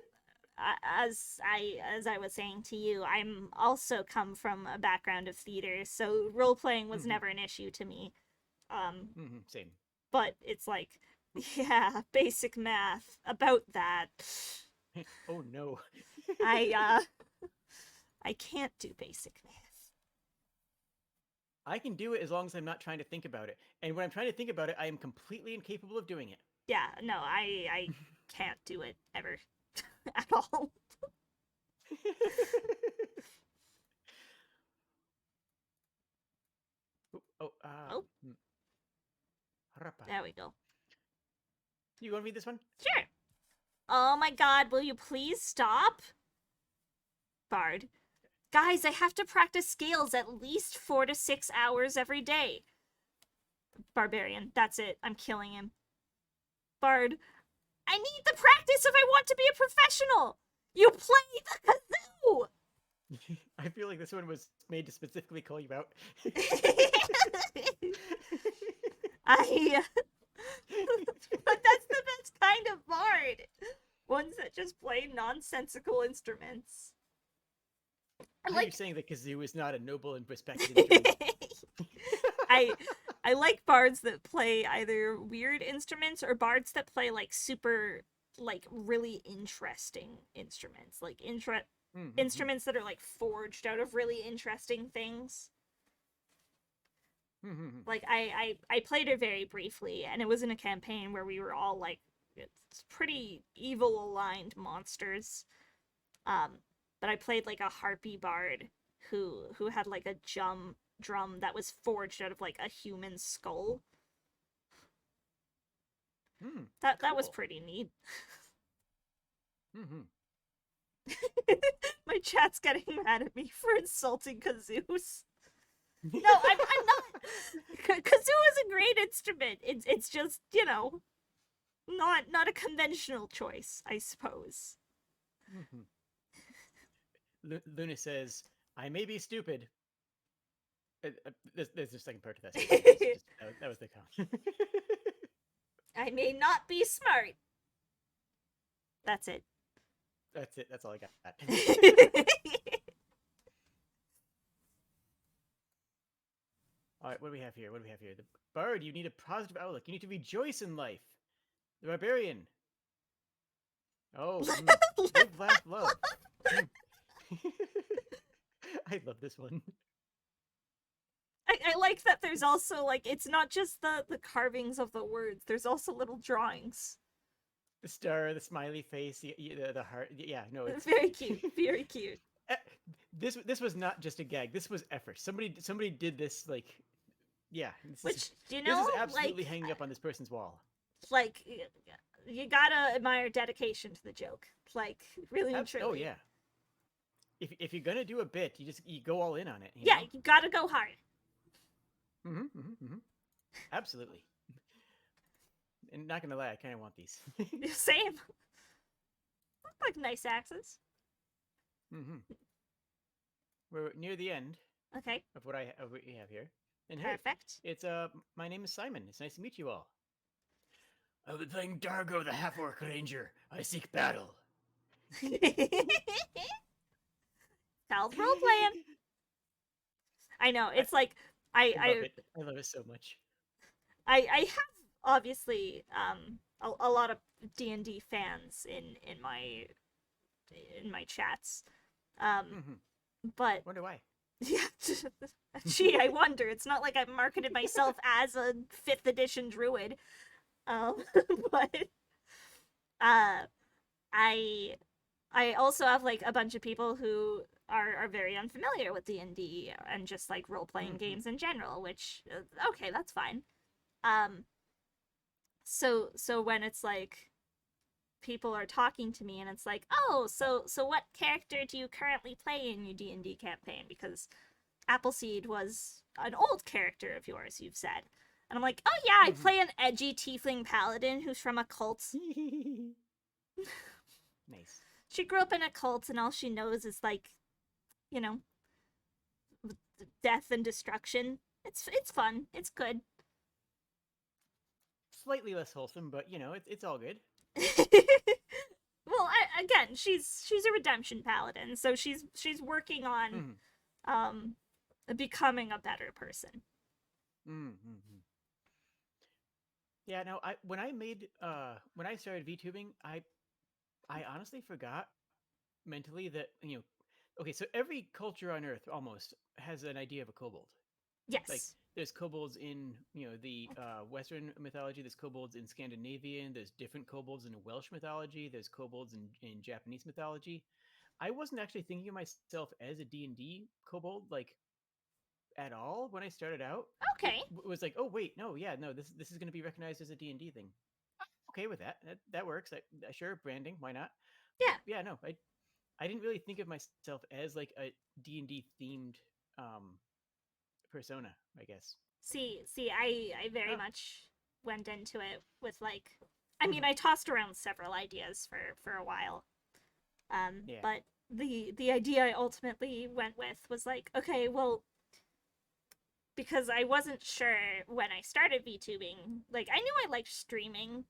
as I was saying to you, I'm also come from a background of theater, so role playing was never an issue to me. Same. But it's like, yeah, basic math about that. Oh no. I can't do basic math. I can do it as long as I'm not trying to think about it. And when I'm trying to think about it, I am completely incapable of doing it. Yeah, no, I can't do it ever. At all. Oh. There we go. You want to read this one? Sure. Oh my god, will you please stop? Bard. Guys, I have to practice scales at least 4 to 6 hours every day. Barbarian, that's it. I'm killing him. Bard. I need the practice if I want to be a professional! You play the kazoo! I feel like this one was made to specifically call you out. But that's the best kind of bard. Ones that just play nonsensical instruments. Are you saying that kazoo is not a noble and respected instrument? I like bards that play either weird instruments or bards that play like super, like really interesting instruments, like instruments that are like forged out of really interesting things. Like I played it very briefly, and it was in a campaign where we were all like, it's pretty evil aligned monsters. But I played like a harpy bard who had like a drum that was forged out of like a human skull. That was pretty neat. My chat's getting mad at me for insulting kazoos. No, I'm not. Kazoo is a great instrument. It's just, you know, not a conventional choice, I suppose. Luna says, I may be stupid. There's a second part to that. That was the comment. I may not be smart. That's it. That's it. That's all I got. All right, what do we have here? The bard, you need a positive outlook. You need to rejoice in life. The barbarian. Oh, live, laugh, love. I love this one. I like that there's also, like, it's not just the carvings of the words. There's also little drawings. The star, the smiley face, the heart. Yeah, no, it's very cute. Very cute. This was not just a gag. This was effort. Somebody did this, like, yeah. Which, you know, this is absolutely like, hanging up on this person's wall. Like, you gotta admire dedication to the joke. Like, really and truly. Oh yeah. If you're gonna do a bit, you go all in on it. Yeah, know? you gotta go hard. Absolutely. And not gonna lie, I kind of want these. Same. Like nice axes. We're near the end. Okay. Of what we have here. And perfect. Hey, it's my name is Simon. It's nice to meet you all. I've been playing Dargo, the half-orc ranger. I seek battle. Cal's role playing. I know. It's like I love it so much. I have obviously a lot of D&D fans in my chats. But wonder why. Yeah, gee, I wonder. It's not like I've marketed myself as a 5th edition druid. But I also have like a bunch of people who are very unfamiliar with D&D and just like role-playing games in general, which okay, that's fine. So when it's like people are talking to me and it's like, oh, so what character do you currently play in your D&D campaign? Because Appleseed was an old character of yours, you've said. And I'm like, oh yeah, I play an edgy tiefling paladin who's from a cult. Nice. She grew up in a cult and all she knows is like, you know, death and destruction. It's fun. It's good. Slightly less wholesome, but you know, it's all good. Well, again, she's a redemption paladin, so she's working on becoming a better person. Yeah, no, when I started VTubing, I honestly forgot mentally that, you know, okay, so every culture on Earth almost has an idea of a kobold. Yes. Like there's kobolds in, you know, the Western mythology. There's kobolds in Scandinavian. There's different kobolds in Welsh mythology. There's kobolds in Japanese mythology. I wasn't actually thinking of myself as a D&D kobold, like, at all when I started out. Okay. It was like, oh wait, no, this is going to be recognized as a D&D thing. Okay with that. That works. Sure, branding, why not? Yeah. But yeah, no, I didn't really think of myself as like a D&D themed persona, I guess. See, I very much went into it with like, I mean, I tossed around several ideas for a while. Yeah. But the idea I ultimately went with was like, okay, well, because I wasn't sure when I started VTubing. Like, I knew I liked streaming,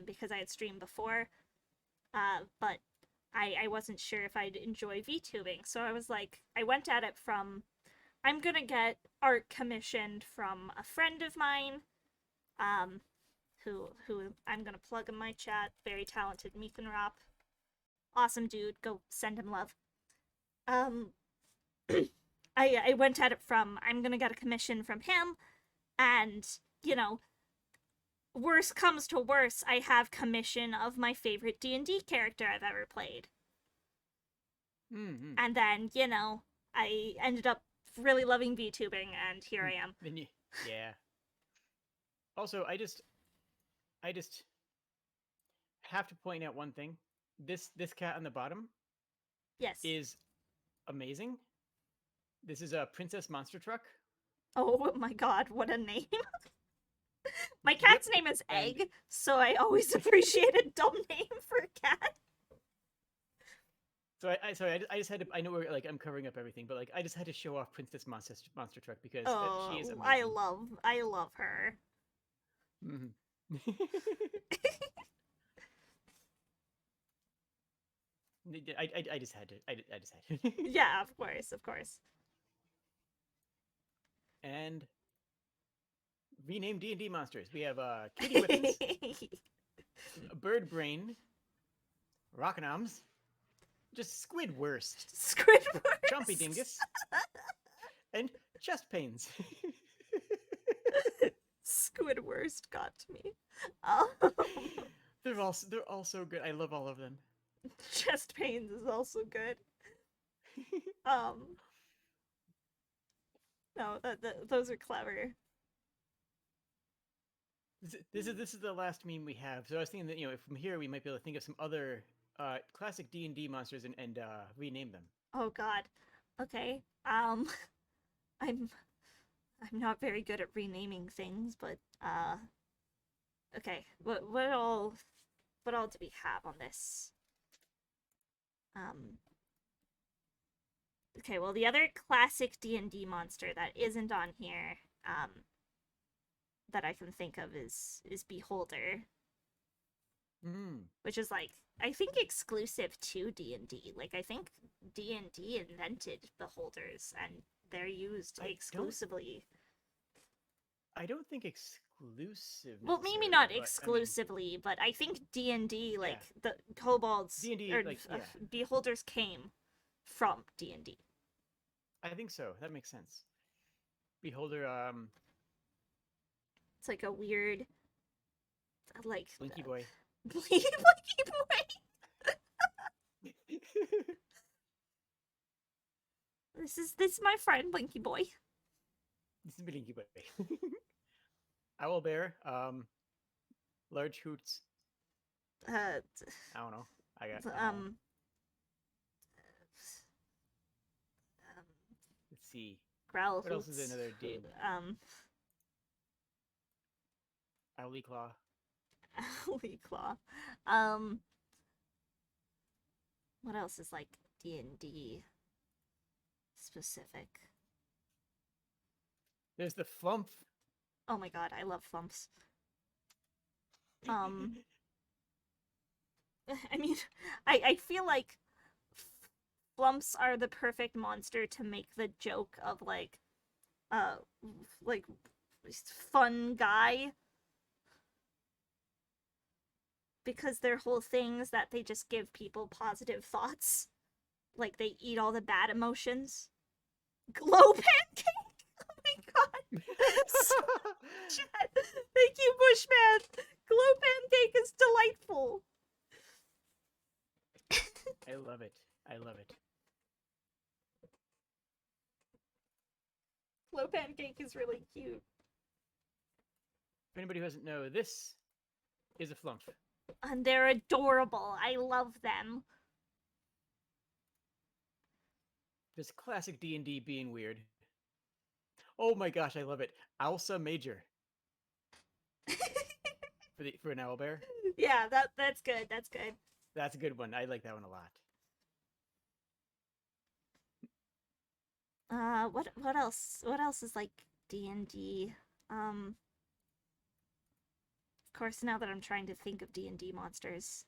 because I had streamed before, but I wasn't sure if I'd enjoy VTubing. So I was like, I went at it from, I'm gonna get art commissioned from a friend of mine, who I'm gonna plug in my chat, very talented Methan Rop. Awesome dude, go send him love. I went at it from, I'm gonna get a commission from him, and, you know, worst comes to worst, I have commission of my favorite D&D character I've ever played. And then, you know, I ended up really loving VTubing, and here I am. Yeah. Also, I just have to point out one thing. This cat on the bottom, yes, is amazing. This is a Princess Monster Truck. Oh my god, what a name. My cat's name is Egg, so I always appreciate a dumb name for a cat. So I just had to, I know we're like, I'm covering up everything, but like I just had to show off Princess Monster Truck because she is amazing. I love her. I just had to. I just had to. Yeah, of course. And rename D&D monsters. We have Kitty Whippins, Bird Brain, Rock'n'Oms, just Squidwurst, Chompy Dingus, and Chest Pains. Squidwurst got me. They're all so good. I love all of them. Chest Pains is also good. No, those are clever. This is the last meme we have. So I was thinking that if from here we might be able to think of some other classic D&D monsters and rename them. Oh God. Okay. I'm not very good at renaming things, but okay. What all do we have on this? Okay, well the other classic D&D monster that isn't on here, that I can think of is Beholder. Which is like I think exclusive to D&D. Like I think D&D invented beholders and they're used exclusively. I don't think exclusive. Well, maybe not exclusively, but I think D&D like the kobolds D&D or beholders came from D&D. I think so. That makes sense. Beholder it's like a weird like Blinky boy. Blinky boy. This is my friend Blinky boy. This is Blinky boy. Owl bear. Large hoots. I don't know. I got. Let's see. Growl what hoots. else is another D? Owly claw. Owly claw. What else is like D&D specific? There's the flump. Oh my god, I love flumps. I mean, I feel like flumps are the perfect monster to make the joke of like fun guy. Because their whole thing is that they just give people positive thoughts. Like they eat all the bad emotions. Glow pancake! Oh my god! Chat. Thank you, Bushman! Glow pancake is delightful! I love it. I love it. Glow pancake is really cute. For anybody who doesn't know, this is a flump. And they're adorable. I love them. Just classic D&D being weird. Oh my gosh, I love it. Alsa Major. for an owl bear. Yeah, that's good. That's good. That's a good one. I like that one a lot. What else? What else is like D&D? Of course, now that I'm trying to think of D&D monsters,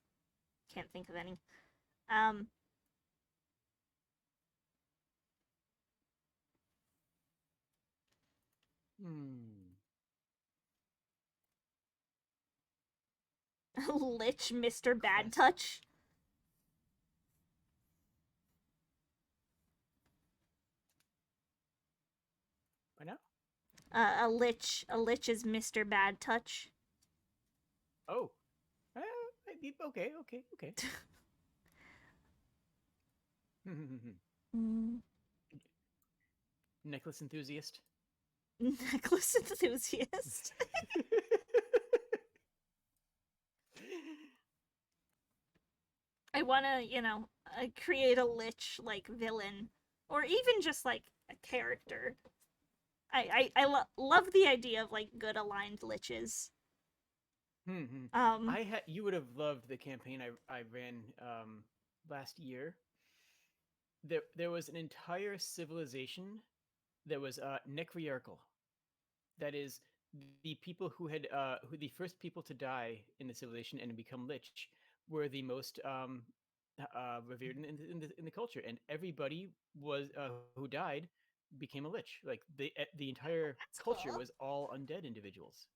can't think of any. Lich Mr. Bad Touch. What now? A lich is Mr. Bad Touch. Oh. Okay. Necklace enthusiast. Necklace enthusiast. I wanna, create a lich like villain, or even just like a character. I love the idea of like good aligned liches. You would have loved the campaign I ran last year. There was an entire civilization that was necroiarchal. That is, the people who had who the first people to die in the civilization and become lich were the most revered in the culture, and everybody was who died became a lich. Like the entire culture was all undead individuals.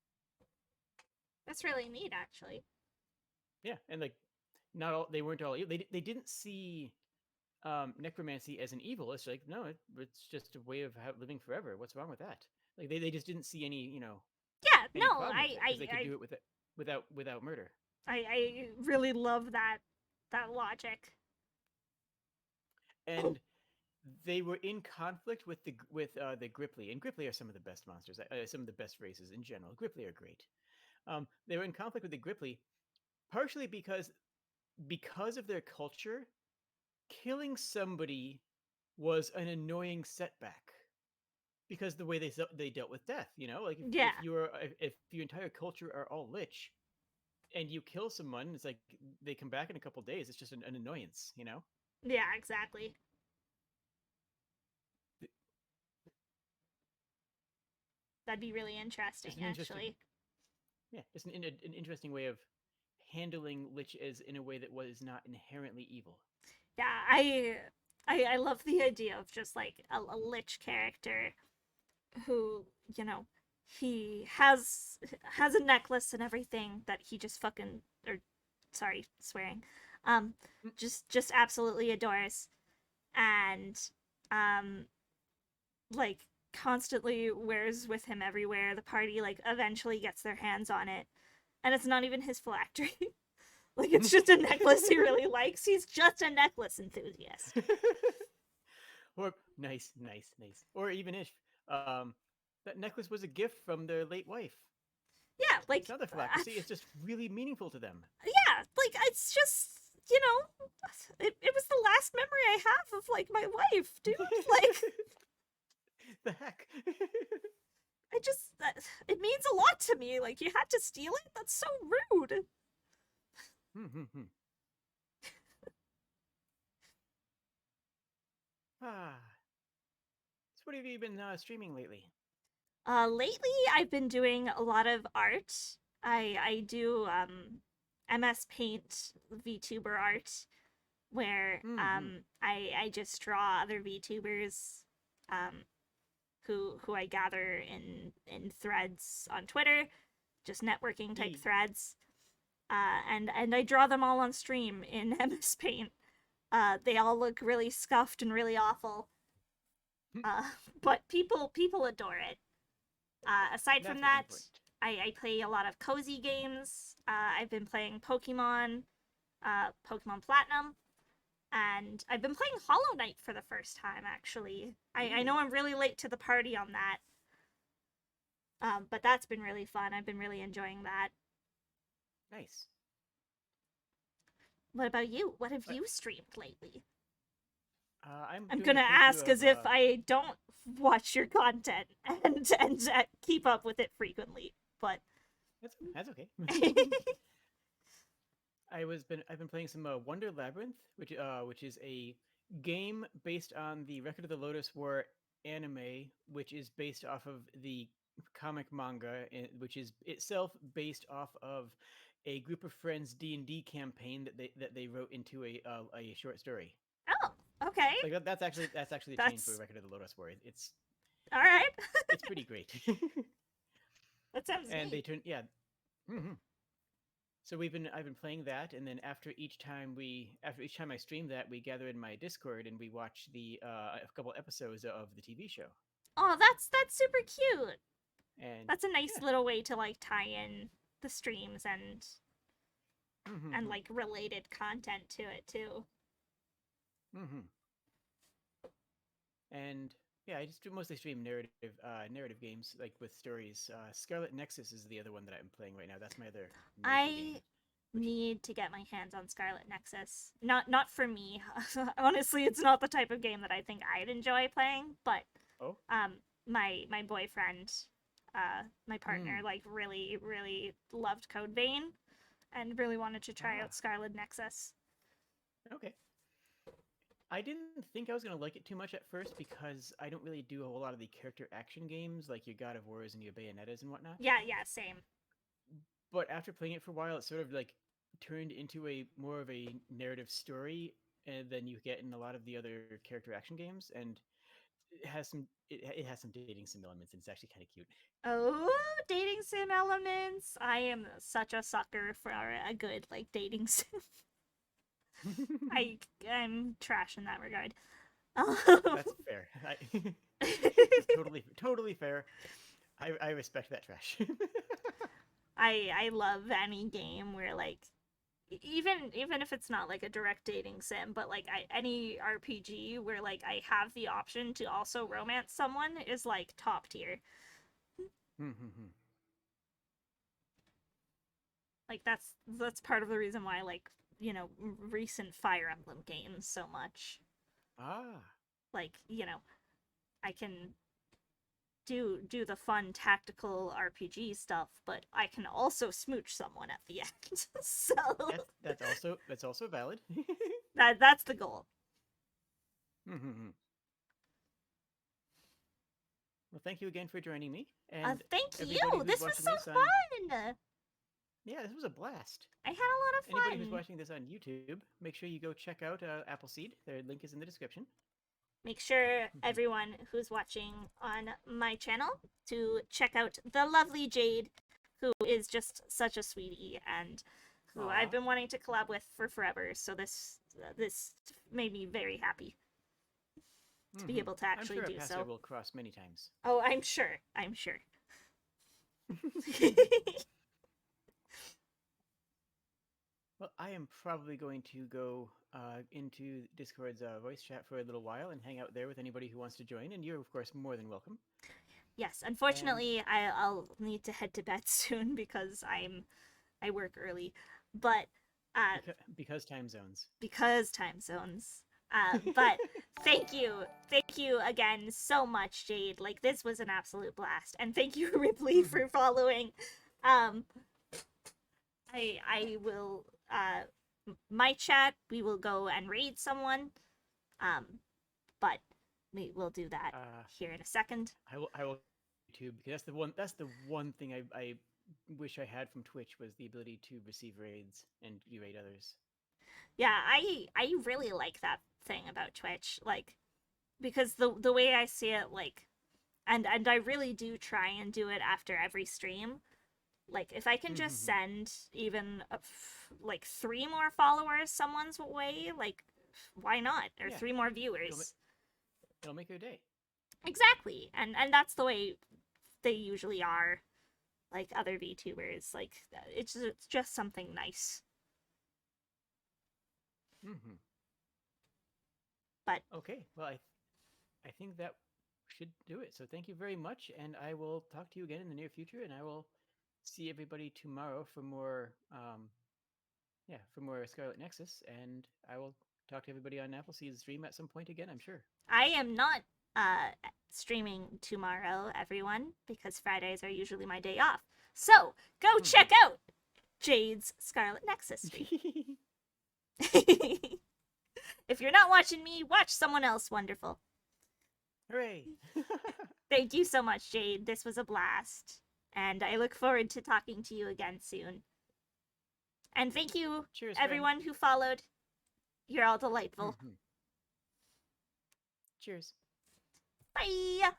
That's really neat, actually. Yeah, and like not all they weren't all evil. They didn't see necromancy as an evil. It's like no, it's just a way of living forever. What's wrong with that? Like they just didn't see any Yeah, any no, problem with it, 'cause they could do it without murder. I really love that logic. And they were in conflict with the Gripply, and Gripply are some of the best monsters, some of the best races in general. Gripply are great. They were in conflict with the Gripply, partially because of their culture, killing somebody was an annoying setback. Because the way they dealt with death, like Yeah. if your entire culture are all lich, and you kill someone, it's like they come back in a couple days. It's just an annoyance. Yeah, exactly. That'd be really interesting, Just an interesting, actually. yeah, just an interesting way of handling lich as in a way that was not inherently evil. Yeah, I love the idea of just like a lich character who, he has a necklace and everything that he just fucking, or sorry, swearing. Just absolutely adores, and like constantly wears with him everywhere. The party like eventually gets their hands on it, and it's not even his phylactery. Like it's just a necklace he really likes. He's just a necklace enthusiast. Or nice. Or even if that necklace was a gift from their late wife. Yeah, like It's not their phylactery. It's just really meaningful to them. yeah, like it's just it was the last memory I have of like my wife, dude. Like The heck. it means a lot to me. Like you had to steal it. That's so rude. Ah. So what have you been streaming lately? Lately I've been doing a lot of art. I do MS Paint VTuber art where I just draw other VTubers who I gather in threads on Twitter, just networking type threads. And I draw them all on stream in MS Paint. They all look really scuffed and really awful. But people adore it. Aside from that, I play a lot of cozy games. I've been playing Pokemon, Pokemon Platinum, and I've been playing Hollow Knight for the first time, actually. I know I'm really late to the party on that. But that's been really fun. I've been really enjoying that. Nice. What about you? What have you streamed lately? I'm gonna ask as if I don't watch your content and keep up with it frequently, but that's okay. I've been playing some Wonder Labyrinth, which is a game based on the Record of the Lotus War anime, which is based off of the comic manga, which is itself based off of a group of friends D&D campaign that they wrote into a short story. Oh, okay. Like that's actually the change for Record of the Lotus War. It's all right. It's pretty great. That sounds and neat. they turn So I've been playing that, and then after each time I stream that, we gather in my Discord and we watch a couple episodes of the TV show. Oh, that's super cute. And that's a nice little way to like tie in the streams and like related content to it too. And yeah, I just mostly stream narrative games like with stories. Scarlet Nexus is the other one that I'm playing right now. That's my other. I need to get my hands on Scarlet Nexus. Not for me. Honestly, it's not the type of game that I think I'd enjoy playing. But my boyfriend, my partner, like really loved Code Vein, and really wanted to try out Scarlet Nexus. Okay. I didn't think I was going to like it too much at first because I don't really do a whole lot of the character action games like your God of Wars and your Bayonettas and whatnot. Yeah, same. But after playing it for a while, it sort of like turned into more of a narrative story than you get in a lot of the other character action games, and it has some dating sim elements, and it's actually kind of cute. Oh, dating sim elements! I am such a sucker for a good like dating sim. I'm trash in that regard. That's fair. Totally fair. I respect that trash. I love any game where like even if it's not like a direct dating sim, but like any RPG where like I have the option to also romance someone is like top tier. Like that's part of the reason why I like, you know, recent Fire Emblem games so much. Ah. Like, you know, I can do the fun tactical RPG stuff, but I can also smooch someone at the end. So That's also valid. that's the goal. Well, thank you again for joining me. And Thank everybody you. who's This was watching so this on- fun. Yeah, this was a blast. I had a lot of fun. Anybody who's watching this on YouTube, make sure you go check out Appleseed. Their link is in the description. Make sure everyone who's watching on my channel to check out the lovely Jade, who is just such a sweetie and who Aww. I've been wanting to collab with for forever. So this made me very happy to be able to actually I'm sure do our paths so. will cross many times. Oh, I'm sure. I'm sure. Well, I am probably going to go into Discord's voice chat for a little while and hang out there with anybody who wants to join. And you're, of course, more than welcome. Yes, unfortunately, I'll need to head to bed soon because I work early, but Because time zones. Because time zones. But thank you again so much, Jade. Like, this was an absolute blast, and thank you, Ripley, for following. I will my chat. We will go and raid someone. But we will do that here in a second. I will YouTube, because that's the one thing I wish I had from Twitch, was the ability to receive raids and raid others. Yeah, I really like that thing about Twitch, like, because the way I see it, like, and I really do try and do it after every stream. Like, if I can just send even like 3 more followers someone's way, like, why not? Or 3 more viewers. It'll make your day. Exactly. And that's the way they usually are, like other VTubers. Like, it's just something nice. But okay, well, I think that should do it. So thank you very much, and I will talk to you again in the near future, and I will see everybody tomorrow for more Scarlet Nexus, and I will talk to everybody on Appleseed's stream at some point again, I'm sure. I am not streaming tomorrow, everyone, because Fridays are usually my day off. So go check out Jade's Scarlet Nexus stream. If you're not watching me, watch someone else wonderful. Hooray! Thank you so much, Jade. This was a blast. And I look forward to talking to you again soon. And thank you, Cheers, everyone who followed. You're all delightful. Cheers. Bye!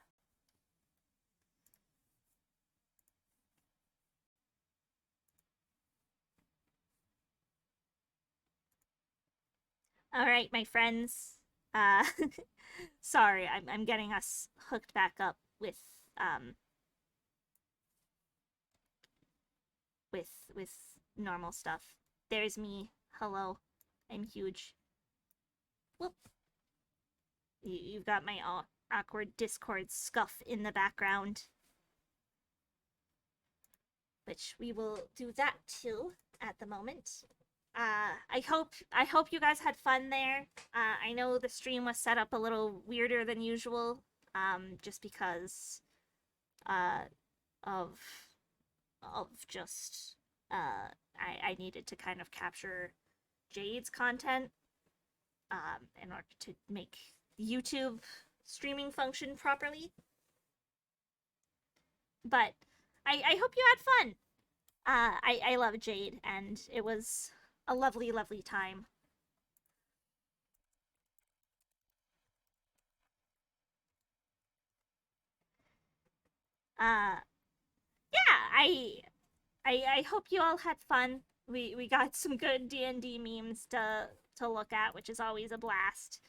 All right, my friends. Sorry, I'm getting us hooked back up with normal stuff. There's me. Hello. I'm huge. Whoop. You've got my awkward Discord scuff in the background. Which we will do that too at the moment. I hope you guys had fun there. I know the stream was set up a little weirder than usual, just because of just I needed to kind of capture Jade's content in order to make YouTube streaming function properly. But I hope you had fun. I love Jade, and it was a lovely, lovely time. Yeah, I hope you all had fun. We got some good D&D memes to look at, which is always a blast.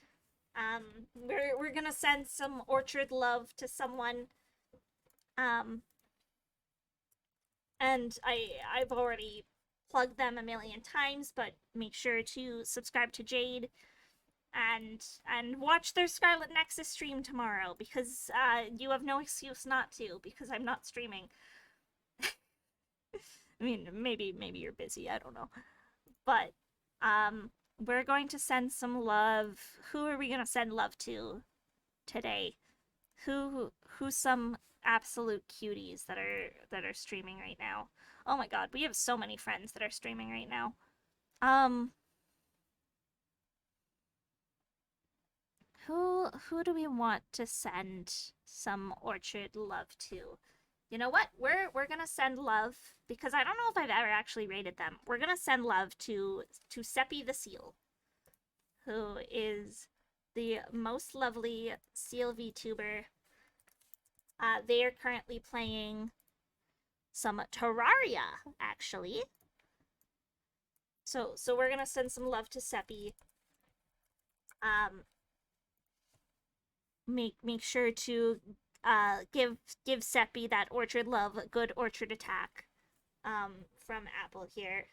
We're gonna send some orchard love to someone. And I've already plugged them a million times, but make sure to subscribe to Jade and watch their Scarlet Nexus stream tomorrow, because you have no excuse not to, because I'm not streaming. I mean, maybe you're busy. I don't know. But we're going to send some love. Who are we gonna send love to today? Who's some absolute cuties that are streaming right now? Oh my god, we have so many friends that are streaming right now. Who do we want to send some orchard love to? You know what? We're gonna send love because I don't know if I've ever actually rated them. We're gonna send love to Seppi the Seal, who is the most lovely seal VTuber. They are currently playing some Terraria, actually. So we're gonna send some love to Seppi. Make sure to give Seppi that orchard love, good orchard attack from Apple here.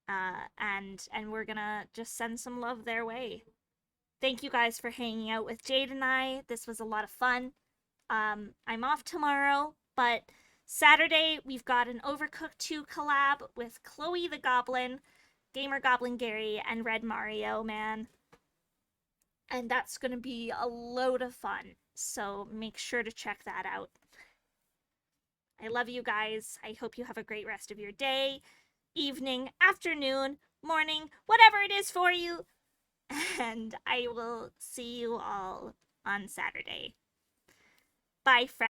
And we're gonna just send some love their way. Thank you guys for hanging out with Jade and I. This was a lot of fun. I'm off tomorrow, but Saturday we've got an Overcooked 2 collab with Chloe the Goblin, Gamer Goblin Gary, and Red Mario Man. And that's gonna be a load of fun, so make sure to check that out. I love you guys. I hope you have a great rest of your day, evening, afternoon, morning, whatever it is for you. And I will see you all on Saturday. Bye, friends.